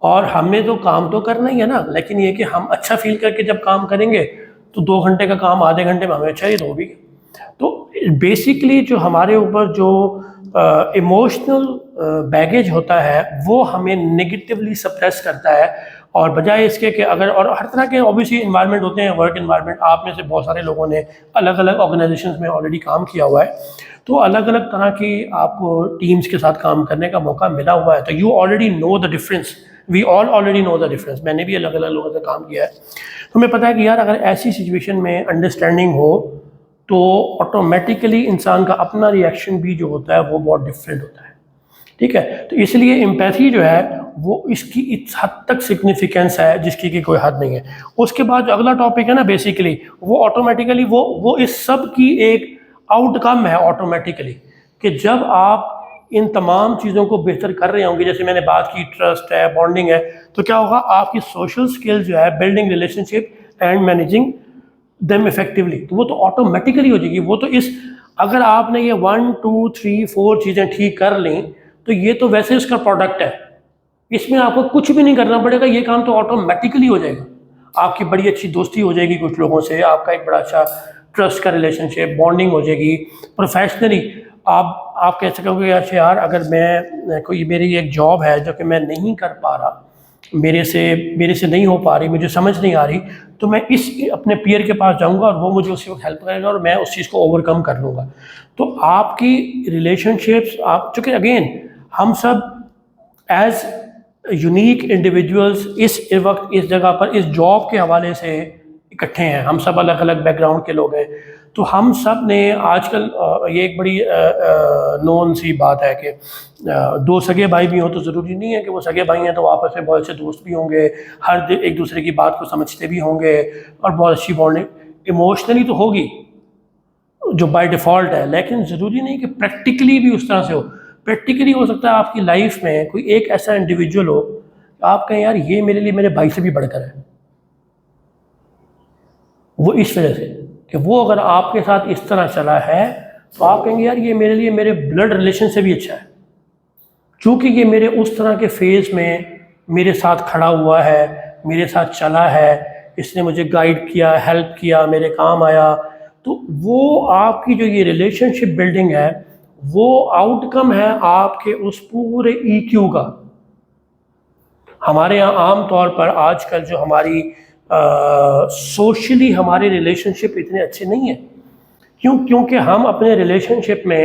और हमें तो काम तो करना ही है ना, लेकिन ये कि हम अच्छा फील करके जब काम करेंगे तो 2 घंटे का काम आधे घंटे में हमें अच्छा ही तो भी। तो बेसिकली जो हमारे ऊपर जो इमोशनल बैगेज होता है वो हमें नेगेटिवली सप्रेस करता है। और बजाय इसके कि अगर, और हर तरह के ऑब्वियसली इन्वायरमेंट होते हैं, वर्क इन्वायरमेंट, आप में से बहुत सारे लोगों ने अलग अलग ऑर्गेनाइजेशंस में ऑलरेडी काम किया हुआ है, तो अलग अलग तरह की आपको टीम्स के साथ काम करने का मौका मिला हुआ है, तो you already know the difference, we all already know the difference. मैंने भी अलग अलग लोगों से काम किया है, तो हमें पता है कि यार अगर ऐसी सिचुएशन में अंडरस्टैंडिंग हो तो ऑटोमेटिकली इंसान का अपना रिएक्शन भी जो होता है वो बहुत डिफरेंट होता है। ठीक है, तो इसलिए एम्पैथी जो है वो इसकी इस हद तक सिग्निफिकेंस है जिसकी कि कोई हद नहीं है। उसके बाद जो अगला टॉपिक है ना, बेसिकली वो ऑटोमेटिकली वो इस सब की एक आउटकम है ऑटोमेटिकली, कि जब आप इन तमाम चीज़ों को बेहतर कर रहे होंगे, जैसे मैंने बात की ट्रस्ट है, बॉन्डिंग है, तो क्या होगा, आपकी सोशल स्किल्स जो है, building relationship and managing them effectively, तो वो तो ऑटोमेटिकली हो जाएगी। वो तो अगर आपने ये 1 2 3 4 चीज़ें ठीक कर ली तो ये तो वैसे उसका प्रोडक्ट है, इसमें आपको कुछ भी नहीं करना पड़ेगा, ये काम तो ऑटोमेटिकली हो जाएगा। आपकी बड़ी अच्छी दोस्ती हो जाएगी कुछ लोगों से, आपका एक बड़ा अच्छा ट्रस्ट का रिलेशनशिप, बॉन्डिंग हो जाएगी। प्रोफेशनली आप कह सकोगे यार अगर मैं कोई मेरी एक जॉब है जो कि मैं नहीं कर पा रहा, मेरे से नहीं हो पा रही, मुझे समझ नहीं आ रही, तो मैं अपने पीयर के पास जाऊंगा और वो मुझे उसी वक्त हेल्प करेगा और मैं उस चीज़ को ओवरकम कर लूँगा। तो आपकी रिलेशनशिप्स, आप चूँकि अगेन हम सब एज यूनिक इंडिविजुअल्स इस वक्त इस जगह पर इस जॉब के हवाले से इकट्ठे हैं, हम सब अलग अलग बैकग्राउंड के लोग हैं, तो हम सब ने आजकल ये एक बड़ी नोन सी बात है कि दो सगे भाई भी हों तो ज़रूरी नहीं है कि वो सगे भाई हैं तो आपस में बहुत अच्छे दोस्त भी होंगे, हर एक दूसरे की बात को समझते भी होंगे और बहुत अच्छी बॉन्डिंग इमोशनली तो होगी जो बाय डिफ़ॉल्ट है, लेकिन ज़रूरी नहीं कि प्रैक्टिकली भी उस तरह से हो। प्रैक्टिकली हो सकता है आपकी लाइफ में कोई एक ऐसा इंडिविजुअल हो, आप कहें यार ये मेरे लिए मेरे भाई से भी बढ़कर है। वो इस वजह से कि वो अगर आपके साथ इस तरह चला है तो आप कहेंगे यार ये मेरे लिए मेरे ब्लड रिलेशन से भी अच्छा है, क्योंकि ये मेरे उस तरह के फेज़ में मेरे साथ खड़ा हुआ है, मेरे साथ चला है, इसने मुझे गाइड किया, हेल्प किया, मेरे काम आया। तो वो आपकी जो ये रिलेशनशिप बिल्डिंग है वो आउटकम है आपके उस पूरे EQ का। हमारे यहाँ आम तौर पर आजकल जो हमारी सोशली हमारे रिलेशनशिप इतने अच्छे नहीं हैं। क्योंकि हम अपने रिलेशनशिप में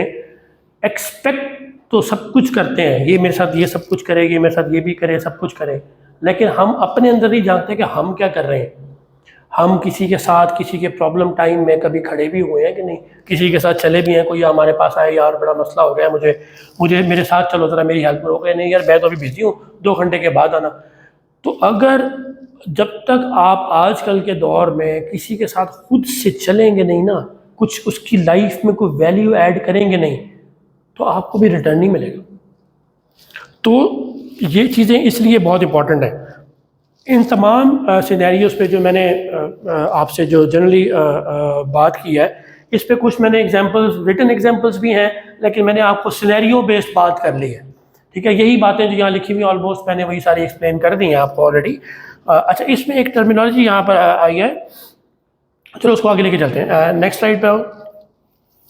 एक्सपेक्ट तो सब कुछ करते हैं, ये मेरे साथ ये सब कुछ करे, ये मेरे साथ ये भी करे, सब कुछ करे, लेकिन हम अपने अंदर नहीं जानते कि हम क्या कर रहे हैं। हम किसी के साथ किसी के प्रॉब्लम टाइम में कभी खड़े भी हुए हैं कि नहीं, किसी के साथ चले भी हैं, कोई हमारे पास आए यार बड़ा मसला हो गया, मुझे मेरे साथ चलो ज़रा मेरी हेल्प करो, गए नहीं यार मैं तो अभी बिजी हूँ, 2 घंटे के बाद आना। तो अगर जब तक आप आजकल के दौर में किसी के साथ खुद से चलेंगे नहीं ना, कुछ उसकी लाइफ में कोई वैल्यू ऐड करेंगे नहीं, तो आपको भी रिटर्न नहीं मिलेगा। तो ये चीज़ें इसलिए बहुत इंपॉर्टेंट हैं। इन तमाम सिनेरियोज़ पे जो मैंने आपसे जो जनरली बात की है, इस पे कुछ मैंने एग्जांपल्स, रिटन एग्जांपल्स भी हैं, लेकिन मैंने आपको सिनेरियो बेस्ड बात कर ली है। ठीक है, यही बातें जो यहाँ लिखी हुई ऑलमोस्ट मैंने वही सारी एक्सप्लेन कर दी हैं आपको ऑलरेडी। अच्छा, इसमें एक टर्मिनोलॉजी यहाँ पर आई है, चलो उसको आगे लेके चलते हैं। नेक्स्ट स्लाइड पे आओ।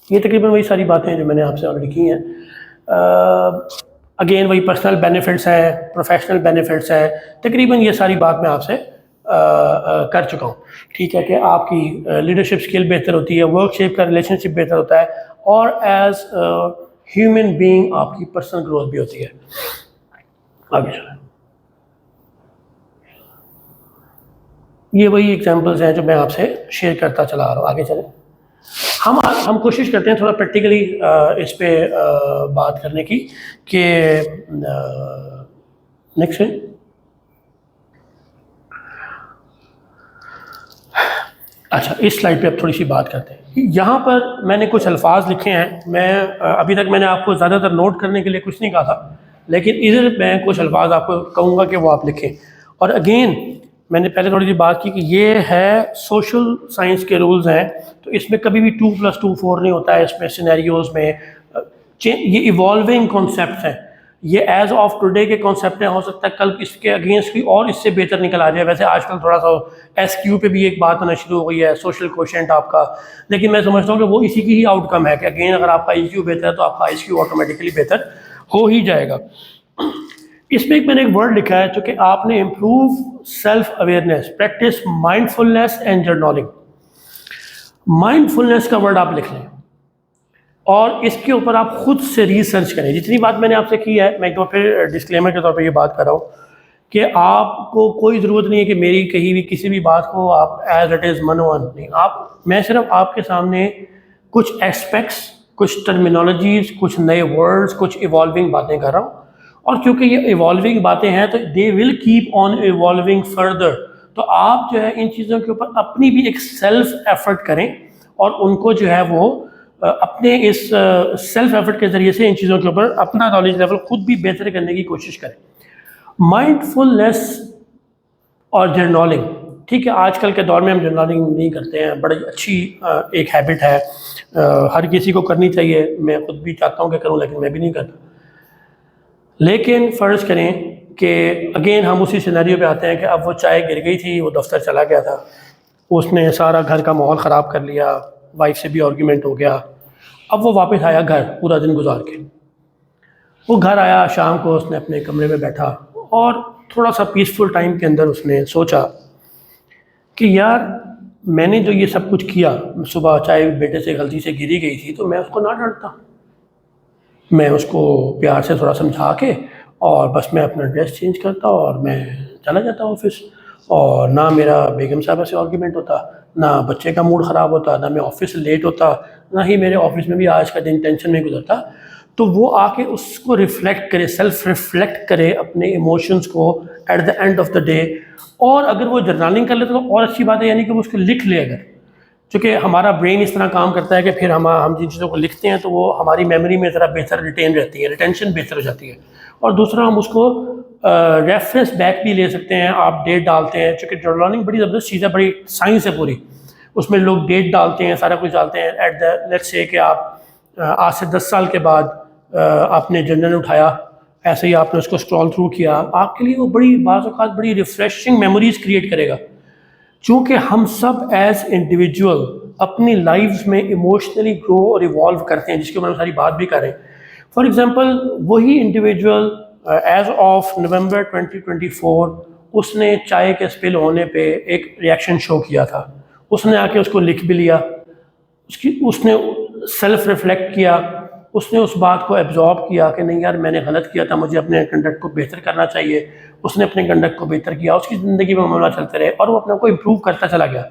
ये तकरीबन वही सारी बातें जो मैंने आपसे ऑलरेडी की हैं। अगेन वही पर्सनल बेनिफिट्स हैं, प्रोफेशनल बेनिफिट्स हैं, तकरीबन ये सारी बात मैं आपसे कर चुका हूँ। ठीक है, कि आपकी लीडरशिप स्किल बेहतर होती है, वर्क शेप का रिलेशनशिप बेहतर होता है, और एज ह्यूमन बीइंग आपकी पर्सनल ग्रोथ भी होती है। आगे चलें। ये वही एग्जांपल्स हैं जो मैं आपसे शेयर करता चला आ रहा हूँ। आगे चलें। हम कोशिश करते हैं थोड़ा प्रैक्टिकली इस पे बात करने की कि नेक्स्ट है। अच्छा, इस स्लाइड पे अब थोड़ी सी बात करते हैं। यहाँ पर मैंने कुछ अल्फाज लिखे हैं। मैं अभी तक मैंने आपको ज़्यादातर नोट करने के लिए कुछ नहीं कहा था, लेकिन इधर मैं कुछ अल्फाज आपको कहूँगा कि वो आप लिखें। और अगेन मैंने पहले थोड़ी सी बात की कि ये है सोशल साइंस के रूल्स हैं, तो इसमें कभी भी 2+2 4 नहीं होता है। इसमें सिनेरियोज़ में ये इवॉल्विंग कॉन्सेप्ट हैं, ये एज ऑफ टुडे के कॉन्सेप्ट हैं। हो सकता है कल इसके अगेंस्ट भी और इससे बेहतर निकल आ जाए। वैसे आजकल थोड़ा सा SQ पे भी एक बात आना शुरू हो गई है, सोशल कोशेंट आपका, लेकिन मैं समझता हूँ कि वो इसी की ही आउटकम है कि अगेन अगर आपका EQ बेहतर है तो आपका IQ ऑटोमेटिकली बेहतर हो ही जाएगा। इसमें मैंने एक वर्ड लिखा है जो कि आपने improve self awareness, practice mindfulness and journaling. Mindfulness का वर्ड आप लिख लें और इसके ऊपर आप खुद से रिसर्च करें। जितनी बात मैंने आपसे की है, मैं एक बार फिर डिस्क्लेमर के तौर पे ये बात कर रहा हूँ कि आपको कोई ज़रूरत नहीं है कि मेरी कही हुई किसी भी बात को आप एज इट इज़ मनोवन नहीं। मैं सिर्फ आपके सामने कुछ एस्पेक्ट्स, कुछ टर्मिनोलॉजीज़, कुछ नए वर्ड्स, कुछ इवॉल्विंग बातें कर रहा हूँ। और क्योंकि ये इवॉल्विंग बातें हैं तो they will keep on evolving further. तो आप जो है इन चीज़ों के ऊपर अपनी भी एक सेल्फ एफर्ट करें और उनको जो है वो अपने इस सेल्फ एफर्ट के ज़रिए से इन चीज़ों के ऊपर अपना नॉलेज लेवल खुद भी बेहतर करने की कोशिश करें। माइंडफुलनेस और जर्नलिंग, ठीक है, आजकल के दौर में हम जर्नलिंग नहीं करते हैं, बड़ी अच्छी एक हैबिट है, हर किसी को करनी चाहिए। मैं खुद भी चाहता हूँ कि करूँ, लेकिन मैं भी नहीं करता। लेकिन फ़र्ज़ करें कि अगेन हम उसी सिनेरियो पे आते हैं कि अब वो चाय गिर गई थी, वो दफ्तर चला गया था, उसने सारा घर का माहौल ख़राब कर लिया, वाइफ से भी आर्ग्यूमेंट हो गया। अब वो वापस आया घर पूरा दिन गुजार के। वो घर आया शाम को, उसने अपने कमरे में बैठा और थोड़ा सा पीसफुल टाइम के अंदर उसने सोचा कि यार मैंने जो ये सब कुछ किया, सुबह चाय बेटे से गलती से गिरी गई थी तो मैं उसको ना डांटता, मैं उसको प्यार से थोड़ा समझा के और बस मैं अपना ड्रेस चेंज करता और मैं चला जाता ऑफिस, और ना मेरा बेगम साहबा से आर्ग्यूमेंट होता, ना बच्चे का मूड ख़राब होता, ना मैं ऑफिस लेट होता, ना ही मेरे ऑफिस में भी आज का दिन टेंशन में गुजरता। तो वो आके उसको रिफ़्लेक्ट करे, सेल्फ रिफ़्लेक्ट करे अपने इमोशंस को at the end of the day. और अगर वो जर्नलिंग कर ले तो और अच्छी बात है, यानी कि वो उसको लिख ले। अगर चूँकि हमारा ब्रेन इस तरह काम करता है कि फिर हम जिन चीज़ों को लिखते हैं तो वो हमारी मेमोरी में ज़रा बेहतर रिटेन रहती है, रिटेंशन बेहतर हो जाती है। और दूसरा हम उसको रेफरेंस बैक भी ले सकते हैं, आप डेट डालते हैं, चूँकि जर्नलिंग बड़ी ज़बरदस्त चीज़ है, बड़ी साइंस है पूरी। उसमें लोग डेट डालते हैं, सारा कुछ डालते हैं। एट द लेट्स से कि आप आज से 10 साल के बाद आपने जर्नल उठाया, ऐसे ही आपने उसको स्क्रॉल थ्रू किया, आपके लिए वो बड़ी बाज़ औक़ात बड़ी रिफ़्रेशिंग मेमोरीज़ क्रिएट करेगा। चूँकि हम सब एज इंडिविजुअल अपनी लाइफ्स में इमोशनली ग्रो और इवॉल्व करते हैं, जिसके ऊपर हम सारी बात भी कर रहे हैं। फॉर एग्जांपल, वही इंडिविजुअल एज ऑफ नवंबर 2024 उसने चाय के स्पिल होने पे एक रिएक्शन शो किया था, उसने आके उसको लिख भी लिया, उसने सेल्फ रिफ्लेक्ट किया, उसने उस बात को एब्जॉर्ब किया कि नहीं यार मैंने गलत किया था, मुझे अपने कंडक्ट को बेहतर करना चाहिए। उसने अपने कंडक्ट को बेहतर किया, उसकी ज़िंदगी में मामला चलते रहे और वो अपने को इम्प्रूव करता चला गया।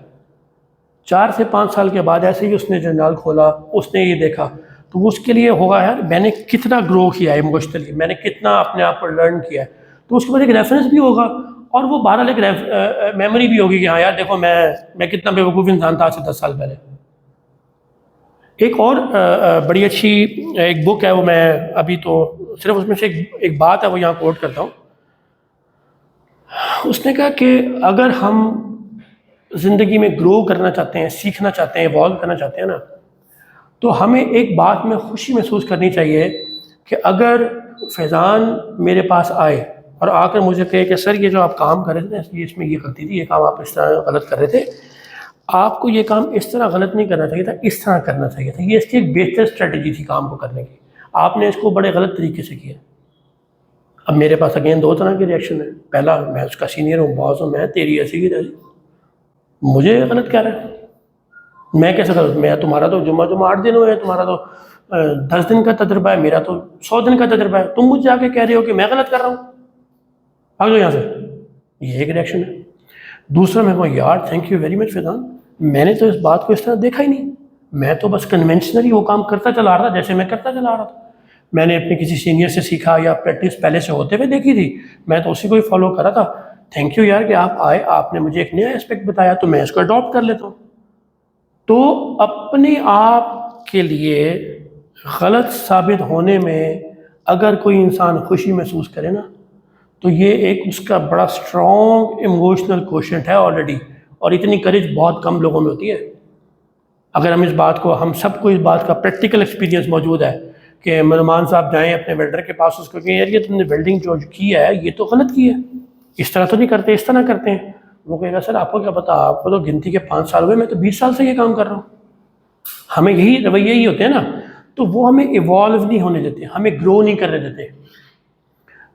4 से 5 साल के बाद ऐसे ही उसने जर्नल खोला, उसने ये देखा, तो उसके लिए होगा यार मैंने कितना ग्रो किया है इमोशनली, मैंने कितना अपने आप को लर्न किया है, तो उसके बाद एक रेफरेंस भी होगा और वो बहरहाल एक मेमोरी भी होगी कि हाँ यार देखो मैं कितना बेवकूफ़ इंसान था आज से 10 साल पहले। एक और बड़ी अच्छी एक बुक है, वो मैं अभी तो सिर्फ उसमें से एक बात है वो यहाँ कोट करता हूँ। उसने कहा कि अगर हम ज़िंदगी में ग्रो करना चाहते हैं, सीखना चाहते हैं, इवॉल्व करना चाहते हैं ना, तो हमें एक बात में खुशी महसूस करनी चाहिए कि अगर फैज़ान मेरे पास आए और आकर मुझे कहे कि सर ये जो आप काम कर रहे थे ना, ये इसमें ये गलती थी, ये काम आप इस तरह गलत कर रहे थे, आपको ये काम इस तरह गलत नहीं करना चाहिए था, इस तरह करना चाहिए था, ये इसकी एक बेहतर स्ट्रेटजी थी काम को करने की, आपने इसको बड़े गलत तरीके से किया। अब मेरे पास अगेन 2 तरह के रिएक्शन है। पहला, मैं उसका सीनियर हूँ, बॉस हूँ, मैं तेरी ऐसी की तैसी, मुझे गलत कह रहा है, मैं कैसे गलत, मैं तुम्हारा तो जुम्मा 8 दिन हुए हैं, तुम्हारा तो 10 दिन का तजुर्बा है, मेरा तो 100 दिन का तजुर्बा है, तुम मुझे आके कह रहे हो कि मैं गलत कर रहा हूँ, भाग जाओ यहाँ से। ये एक रिएक्शन है। दूसरा, मैं कहूँ यार thank you very much Faizan, मैंने तो इस बात को इस तरह देखा ही नहीं, मैं तो बस कन्वेंशनली वो काम करता चला रहा था जैसे मैं करता चला रहा था, मैंने अपने किसी सीनियर से सीखा या प्रैक्टिस पहले से होते हुए देखी थी, मैं तो उसी को ही फॉलो करा था। थैंक यू यार कि आप आए, आपने मुझे एक नया एस्पेक्ट बताया तो मैं इसको अडॉप्ट कर लेता हूँ। तो अपने आप के लिए गलत साबित होने में अगर कोई इंसान खुशी महसूस करे ना, तो ये एक उसका बड़ा स्ट्रॉन्ग इमोशनल क्वोशेंट है ऑलरेडी, और इतनी करेज बहुत कम लोगों में होती है। अगर हम इस बात को, हम सबको इस बात का प्रैक्टिकल एक्सपीरियंस मौजूद है कि मेहमान साहब जाएं अपने वेल्डर के पास, उसको कहें यार ये तुमने वेल्डिंग जो की है ये तो गलत की है, इस तरह तो नहीं करते, इस तरह करते हैं। वो कहेगा सर आपको क्या पता, आपको तो गिनती के 5 साल हुए, मैं तो 20 साल से ये काम कर रहा हूँ। हमें यही रवैये ही होते हैं ना, तो वो हमें इवॉल्व नहीं होने देते, हमें ग्रो नहीं करने देते।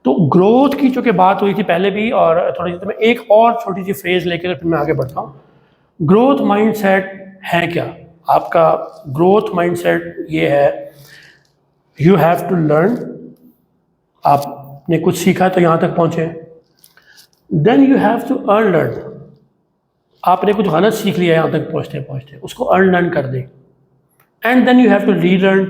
तो ग्रोथ की चूँकि बात हुई थी पहले भी, और थोड़ी सी तो मैं एक और छोटी सी फ्रेज लेकर फिर मैं आगे बढ़ता हूँ। ग्रोथ माइंडसेट है क्या? आपका ग्रोथ माइंडसेट ये है, यू हैव टू लर्न, आपने कुछ सीखा तो यहाँ तक पहुँचे, then you have to unlearn, आपने कुछ गलत सीख लिया यहाँ तक पहुँचते पहुँचते, उसको अर्न लर्न कर दें, and then you have to relearn,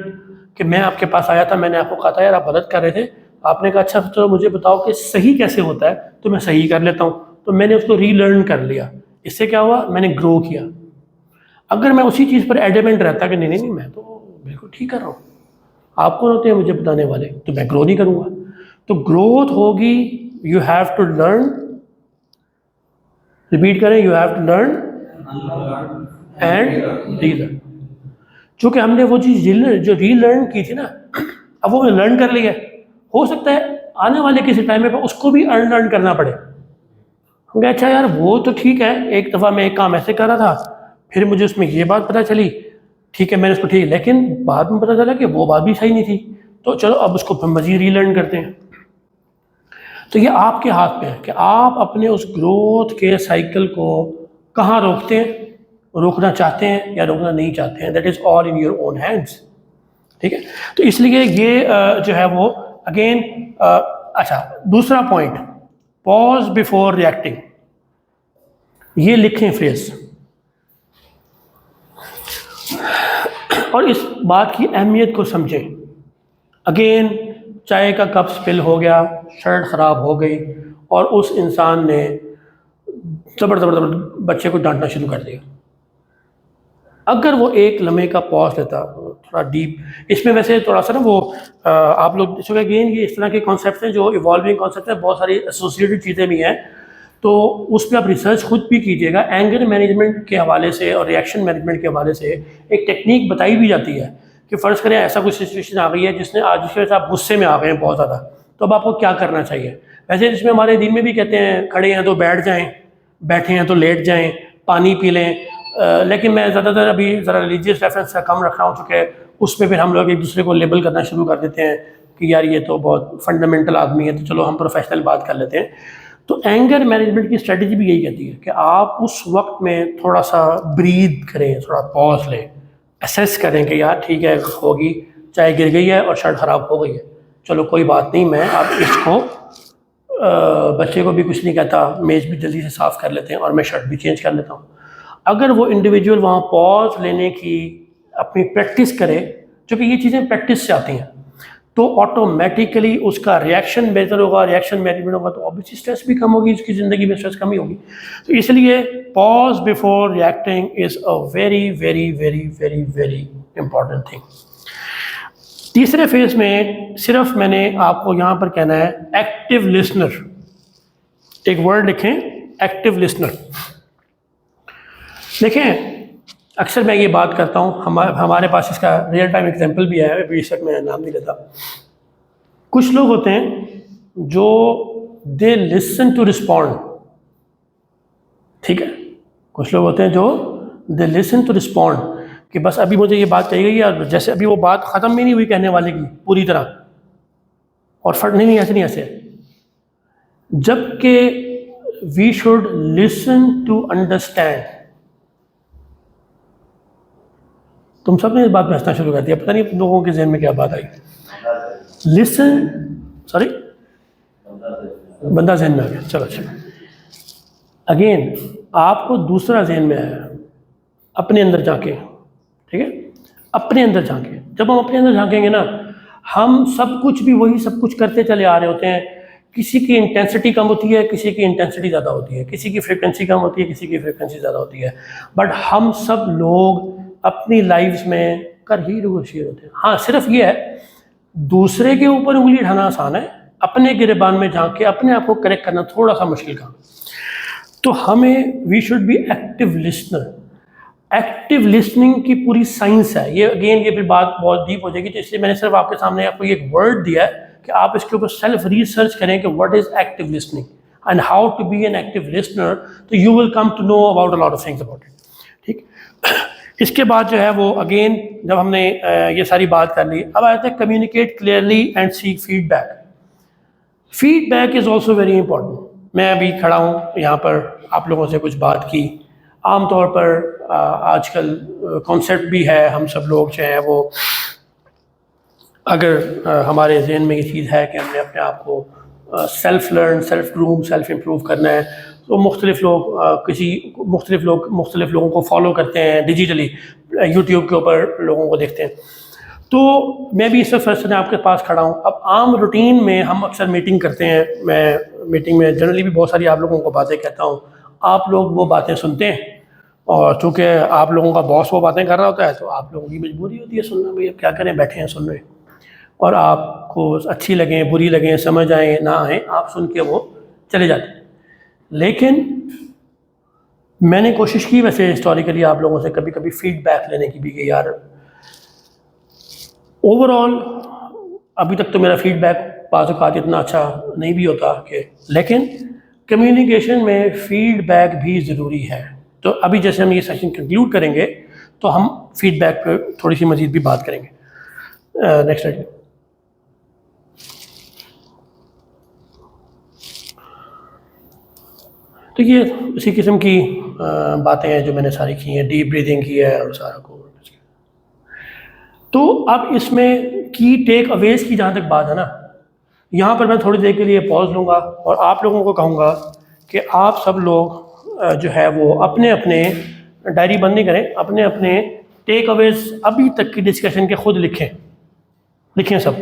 कि मैं आपके पास आया था, मैंने आपको कहा था यार आप गलत कर रहे थे, आपने कहा अच्छा तो मुझे बताओ कि सही कैसे होता है, तो मैं सही कर लेता हूँ, तो मैंने उसको री लर्न कर लिया, इससे क्या हुआ, मैंने ग्रो किया। अगर मैं उसी चीज़ पर एडमेंट रहता कि नहीं नहीं नहीं मैं तो बिल्कुल ठीक कर रहा हूँ, आप कौन होते हैं मुझे बताने वाले, तो मैं ग्रो नहीं करूँगा। तो ग्रोथ होगी, you have to learn, repeat करें, you have to learn and relearn. चूँकि हमने वो चीज़ जो री लर्न की थी ना, अब वो लर्न कर लिया, हो सकता है आने वाले किसी टाइम में उसको भी अर्न लर्न करना पड़े। हम कहे अच्छा यार वो तो ठीक है, एक दफ़ा मैं एक काम ऐसे कर रहा था, फिर मुझे उसमें ये बात पता चली, ठीक है मैंने उसको ठीक, लेकिन बाद में पता चला कि वो बात भी सही नहीं थी, तो चलो अब उसको मज़ीद रीलर्न करते हैं। तो ये आपके हाथ में है कि आप अपने उस ग्रोथ के साइकिल को कहाँ रोकते हैं, रोकना चाहते हैं या रोकना नहीं चाहते हैं, that is all in your own hands. ठीक है, तो इसलिए ये जो है वो अगेन, अच्छा दूसरा पॉइंट, पॉज बिफोर रिएक्टिंग, ये लिखें फ्रेज, और इस बात की अहमियत को समझें। अगेन, चाय का कप स्पिल हो गया, शर्ट ख़राब हो गई, और उस इंसान ने ज़बरदस्त बच्चे को डांटना शुरू कर दिया। अगर वो एक लम्हे का पॉज लेता, थोड़ा डीप, इसमें वैसे थोड़ा सा ना वो आप लोग इसमें अगेन ये इस तरह के कॉन्सेप्ट हैं जो इवॉल्विंग कॉन्सेप्ट हैं, बहुत सारी एसोसिएटेड चीज़ें भी हैं, तो उस पर आप रिसर्च खुद भी कीजिएगा। एंगर मैनेजमेंट के हवाले से और रिएक्शन मैनेजमेंट के हवाले से एक टेक्निक बताई भी जाती है कि फ़र्ज़ करें ऐसा कुछ सिचुएशन आ गई है जिसकी वजह से आप गुस्से में आ गए हैं बहुत ज़्यादा, तो अब आपको क्या करना चाहिए। वैसे इसमें हमारे दिन में भी कहते हैं खड़े हैं तो बैठ जाएँ, बैठे हैं तो लेट जाएँ, पानी पी लें, लेकिन मैं ज़्यादातर अभी ज़रा रिलीजियस रेफरेंस का कम रख रहा हूँ, चूँकि उसमें फिर हम लोग एक दूसरे को लेबल करना शुरू कर देते हैं कि यार ये तो बहुत फंडामेंटल आदमी है, तो चलो हम प्रोफेशनल बात कर लेते हैं। तो एंगर मैनेजमेंट की स्ट्रेटजी भी यही कहती है कि आप उस वक्त में थोड़ा सा ब्रीद करें, थोड़ा पॉज लें, असेस करें कि यार ठीक है होगी, चाय गिर गई है और शर्ट ख़राब हो गई है, चलो कोई बात नहीं, मैं अब इसको बच्चे को भी कुछ नहीं कहता, मेज़ भी जल्दी से साफ़ कर लेते हैं और मैं शर्ट भी चेंज कर लेता हूँ। अगर वो इंडिविजुअल वहाँ पॉज लेने की अपनी प्रैक्टिस करे, क्योंकि ये चीज़ें प्रैक्टिस से आती हैं, तो ऑटोमेटिकली उसका रिएक्शन बेहतर होगा, रिएक्शन मैनेजमेंट होगा तो ऑब्वियसली स्ट्रेस भी कम होगी, उसकी ज़िंदगी में स्ट्रेस कम ही होगी। तो इसलिए pause before reacting is a very very very very very important thing. तीसरे फेज में सिर्फ मैंने आपको यहाँ पर कहना है एक्टिव लिसनर, एक वर्ड लिखें, एक्टिव लिसनर। देखें अक्सर मैं ये बात करता हूँ, हमारे पास इसका रियल टाइम एग्जांपल भी है, बेशक मैं नाम नहीं लेता। कुछ लोग होते हैं जो दे लिसन टू रिस्पॉन्ड, ठीक है, कुछ लोग होते हैं जो दे लिसन टू रिस्पॉन्ड कि बस अभी मुझे ये बात कही गई और जैसे अभी वो बात ख़त्म भी नहीं हुई कहने वाले की पूरी तरह, और फट नहीं ऐसे नहीं ऐसे, जबकि we should listen to understand. तुम सब ने इस बात में हंसना शुरू कर दिया, पता नहीं तुम लोगों के जहन में क्या बात आई। लिसन, सॉरी बंदा जहन में आ गया, चलो चलो। अगेन आपको दूसरा जहन में आया, अपने अंदर झांके, ठीक है, अपने अंदर झांके। जब हम अपने अंदर झांकेंगे ना, हम सब कुछ भी वही सब कुछ करते चले आ रहे होते हैं। किसी की इंटेंसिटी कम होती है, किसी की इंटेंसिटी ज़्यादा होती है, किसी की फ्रिक्वेंसी कम होती है, किसी की फ्रिक्वेंसी ज़्यादा होती है, बट हम सब लोग अपनी लाइफ्स में कर ही शेयर होते हैं। हाँ सिर्फ ये है, दूसरे के ऊपर उंगली उठाना आसान है, अपने गिरेबान में झांक के अपने आप को करेक्ट करना थोड़ा सा मुश्किल काम। तो हमें we should be active listener. Active listening की पूरी साइंस है ये, अगेन ये फिर बात बहुत डीप हो जाएगी, तो इसलिए मैंने सिर्फ आपके सामने आपको एक वर्ड दिया है कि आप इसके ऊपर सेल्फ रिसर्च करें कि what is active listening and how to be an active listener, तो you will come to know about a lot of things about it, ठीक। इसके बाद जो है वो अगेन जब हमने ये सारी बात कर ली, अब आते हैं communicate clearly and seek feedback. Feedback is also very important. मैं अभी खड़ा हूँ यहाँ पर आप लोगों से कुछ बात की, आमतौर पर आजकल कॉन्सेप्ट भी है, हम सब लोग जो हैं वो अगर हमारे जहन में ये चीज़ है कि हमने अपने आप को self learn, self groom, self improve करना है, तो मुख्तलिफ लोग मुख्तलिफ लोगों को फॉलो करते हैं डिजिटली, यूट्यूब के ऊपर लोगों को देखते हैं। तो मैं भी इस वक्त आपके पास खड़ा हूँ। अब आम रूटीन में हम अक्सर मीटिंग करते हैं, मैं मीटिंग में जनरली भी बहुत सारी आप लोगों को बातें कहता हूँ, आप लोग वो बातें सुनते हैं, और चूँकि आप लोगों का बॉस वो बातें कर रहा होता है तो आप लोगों की मजबूरी होती है सुनना, भाई अब क्या करें, बैठे हैं सुन रहे, और आपको अच्छी लगें बुरी लगें, समझ आए ना आए, आप सुन के वो चले जाते हैं। लेकिन मैंने कोशिश की वैसे हिस्टोरिकली आप लोगों से कभी कभी फीडबैक लेने की भी कि यार ओवरऑल अभी तक तो मेरा फीडबैक बाज़ औक़ात इतना अच्छा नहीं भी होता कि, लेकिन कम्युनिकेशन में फीडबैक भी ज़रूरी है। तो अभी जैसे हम ये सेशन कंक्लूड करेंगे तो हम फीडबैक पर थोड़ी सी मज़ीद भी बात करेंगे। Next slide. तो ये इसी किस्म की बातें हैं जो मैंने सारी की हैं, डीप ब्रीदिंग की है और सारा को। तो अब इसमें की टेक अवेज की जहाँ तक बात है ना, यहाँ पर मैं थोड़ी देर के लिए पॉज लूँगा और आप लोगों को कहूँगा कि आप सब लोग जो है वो अपने अपने डायरी बंद नहीं करें, अपने अपने टेक अवेज अभी तक की डिस्कशन के खुद लिखें सब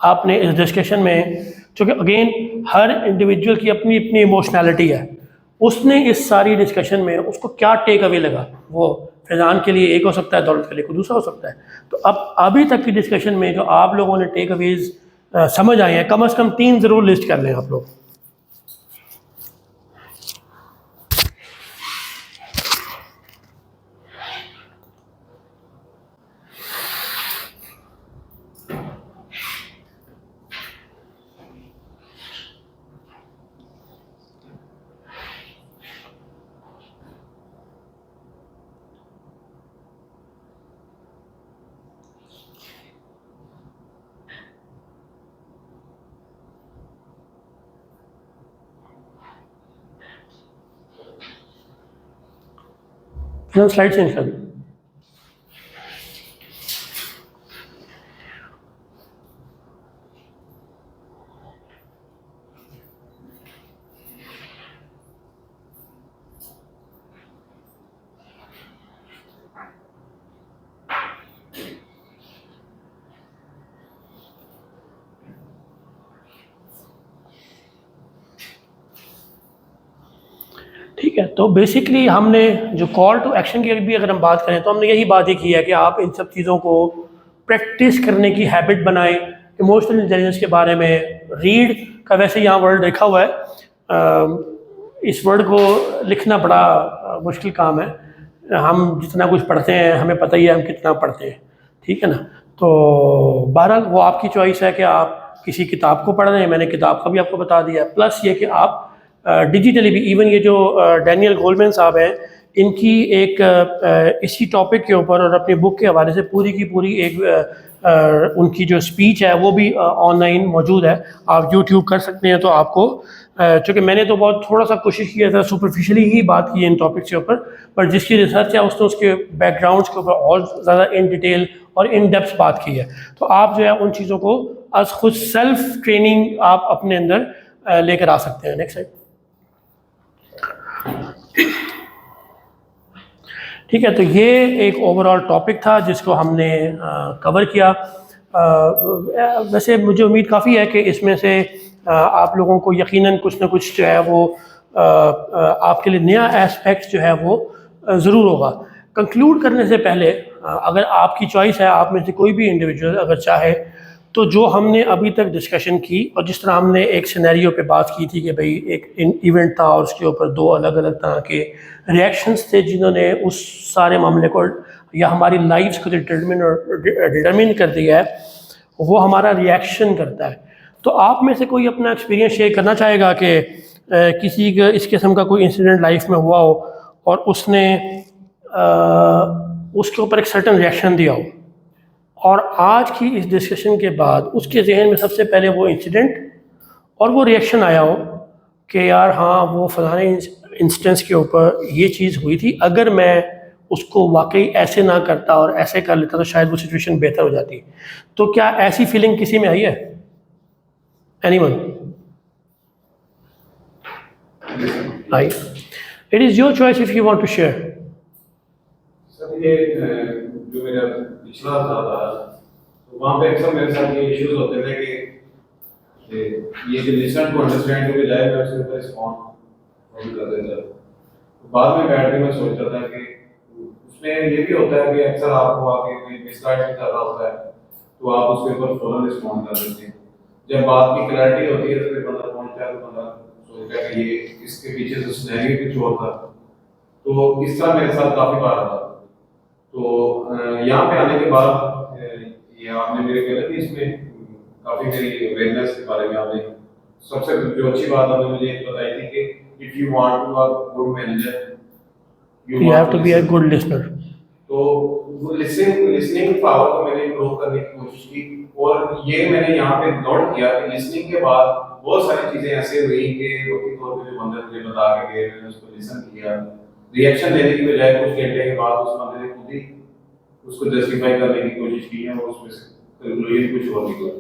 आपने इस डिस्कशन में, चूँकि अगेन हर इंडिविजुअल की अपनी अपनी इमोशनैलिटी है, उसने इस सारी डिस्कशन में उसको क्या टेक अवे लगा वो फैज़ान के लिए एक हो सकता है, दौलत के लिए कोई दूसरा हो सकता है। तो अब अभी तक की डिस्कशन में जो आप लोगों ने टेक अवेज समझ आए हैं, कम से कम 3 ज़रूर लिस्ट कर लें आप लोग। स्लाइड चेंज कर दें। ठीक है, तो बेसिकली हमने जो कॉल टू एक्शन की भी अगर हम बात करें तो हमने यही बात ही की है कि आप इन सब चीज़ों को प्रैक्टिस करने की हैबिट बनाएं। इमोशनल इंटेलिजेंस के बारे में रीड का वैसे यहाँ वर्ड लिखा हुआ है, इस वर्ड को लिखना बड़ा मुश्किल काम है। हम जितना कुछ पढ़ते हैं हमें पता ही है हम कितना पढ़ते हैं, ठीक है ना। तो बहरहाल वो आपकी चॉइस है कि आप किसी किताब को पढ़ रहे हैं, मैंने किताब का भी आपको बता दिया, प्लस ये कि आप डिजिटली भी, इवन ये जो डैनियल गोलमैन साहब हैं, इनकी एक इसी टॉपिक के ऊपर और अपनी बुक के हवाले से पूरी की पूरी एक उनकी जो स्पीच है वो भी ऑनलाइन मौजूद है, आप यूट्यूब कर सकते हैं। तो आपको चूँकि मैंने तो बहुत थोड़ा सा कोशिश किया था, सुपरफिशली ही बात की है इन टॉपिक्स के ऊपर, पर जिसकी रिसर्च है उसने उसके बैकग्राउंड्स के ऊपर और ज़्यादा इन डिटेल और इन डेप्थ बात की है। तो आप जो है उन चीज़ों को आज खुद सेल्फ ट्रेनिंग आप अपने अंदर लेकर आ सकते हैं। Next side. ठीक है, तो ये एक ओवरऑल टॉपिक था जिसको हमने कवर किया। वैसे मुझे उम्मीद काफ़ी है कि इसमें से आप लोगों को यकीनन कुछ ना कुछ जो है वो आपके लिए नया एस्पेक्ट जो है वो ज़रूर होगा। कंक्लूड करने से पहले अगर आपकी चॉइस है, आप में से कोई भी इंडिविजुअल अगर चाहे तो जो हमने अभी तक डिस्कशन की और जिस तरह हमने एक सिनेरियो पे बात की थी कि भाई एक इवेंट था और उसके ऊपर 2 अलग अलग तरह के रिएक्शंस थे जिन्होंने उस सारे मामले को या हमारी लाइफ्स को डिटरमिन कर दिया है, वो हमारा रिएक्शन करता है। तो आप में से कोई अपना एक्सपीरियंस शेयर करना चाहेगा कि किसी का इस किस्म का कोई इंसिडेंट लाइफ में हुआ हो और उसने उसके ऊपर एक सर्टन रिएक्शन दिया हो और आज की इस डिस्कशन के बाद उसके जहन में सबसे पहले वो इंसिडेंट और वो रिएक्शन आया हो कि यार हाँ वो फलाने इंस्टेंस के ऊपर ये चीज़ हुई थी, अगर मैं उसको वाकई ऐसे ना करता और ऐसे कर लेता तो शायद वो सिचुएशन बेहतर हो जाती। तो क्या ऐसी फीलिंग किसी में आई है? Anyone? I? It is your choice if you want to share.
Sir ये जो मेरा पिछला था तो वहाँ पे अक्सर मेरे साथ ये इश्यूज होते थे कि ये जो लिसन टू अंडरस्टैंड के बजाय मैं उसके ऊपर रिस्पॉन्ड कर देता था। तो बाद में बैठ के मैं सोचता था कि उसमें ये भी होता है कि अक्सर आपको आगे कोई मिसगाइड भी कर रहा होता है तो आप उसके ऊपर फौरन रिस्पॉन्ड कर देते हैं। जब बात की क्लैरिटी होती है तो फिर बंदा पहुंचता है तो बंदा सोचता है कि ये इसके पीछे तो सिनेरियो कुछ और था। तो इस तरह मेरे साथ काफ़ी बार था। तो यहाँ पे आने के बाद ये आपने मेरे कहते थे इसमें काफ़ी मेरी अवेयरनेस के बारे में आपने सबसे जो अच्छी बात आपने मुझे बताई थी कि if you want to be good manager
you have to be a good listener.
तो वो लिसनिंग पावर को मैंने इम्प्रूव करने की कोशिश की और ये मैंने यहाँ पे नोट किया कि लिसनिंग के बाद बहुत सारी चीज़ें ऐसे हुई कि रोटी तौर पर जो बंदे मुझे बता के गए मैंने उसको लिसन किया, रिएक्शन देने की बजाय कुछ घंटे के बाद उस बंदे ने खुद ही उसको जस्टिफाई करने की कोशिश की है और उसमें से कंक्लूजन कुछ और निकला।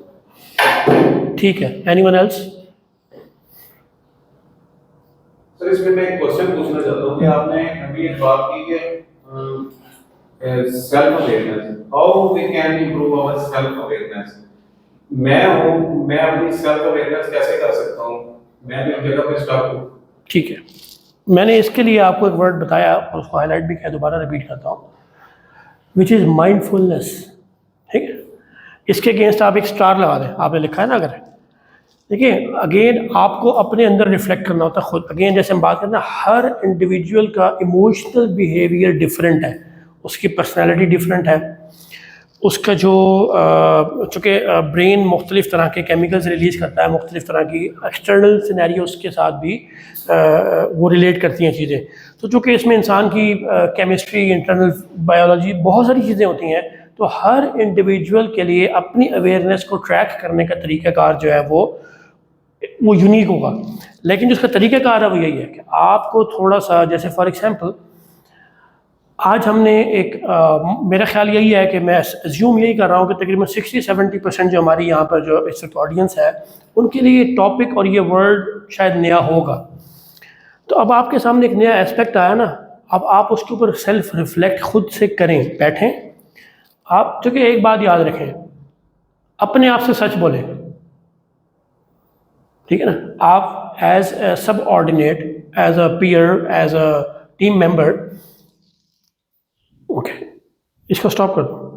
ठीक है, एनीवन एल्स?
सर इसमें मैं एक क्वेश्चन पूछना चाहता हूँ कि आपने अभी एक बात की कि self awareness, how we can improve our self awareness. मैं अपनी सेल्फ अवेयरनेस कैसे कर सकता हूँ? मैं भी एक जगह पे स्टक हूँ।
ठीक है, मैंने इसके लिए आपको एक वर्ड बताया और उसको हाईलाइट भी किया, दोबारा रिपीट करता हूँ। Which is mindfulness. ठीक है, इसके अगेंस्ट आप एक स्टार लगा दें, आपने लिखा है ना। अगर देखिए अगेन आपको अपने अंदर रिफ्लेक्ट करना होता है खुद। अगेन जैसे हम बात करते हैं, हर इंडिविजुअल का इमोशनल बिहेवियर डिफरेंट है, उसकी पर्सनैलिटी डिफरेंट है, उसका जो चूँकि ब्रेन मुख्तलिफ़ तरह के केमिकल्स रिलीज़ करता है, मुख्तलिफ़ तरह की एक्सटर्नल सिनेरियोस के साथ भी वो रिलेट करती हैं चीज़ें। तो चूँकि इसमें इंसान की केमिस्ट्री, इंटरनल बायोलॉजी, बहुत सारी चीज़ें होती हैं, तो हर इंडिविजुअल के लिए अपनी अवेयरनेस को ट्रैक करने का तरीक़ाकार जो है वो यूनिक होगा। लेकिन जो उसका तरीक़ाकार है वो यही है कि आपको थोड़ा सा, जैसे फॉर एग्ज़ाम्पल आज हमने एक मेरा ख्याल यही है कि मैं अज्यूम यही कर रहा हूँ कि तकरीबन 60-70% जो हमारी यहाँ पर जो इस वक्त ऑडियंस है, उनके लिए ये टॉपिक और ये वर्ड शायद नया होगा। तो अब आपके सामने एक नया एस्पेक्ट आया ना, अब आप उसके ऊपर सेल्फ रिफ्लेक्ट खुद से करें, बैठें आप। चूँकि एक बात याद रखें, अपने आप से सच बोलें, ठीक है ना। आप as a subordinate, as a peer, as a team member, okay, इसको स्टॉप कर दो।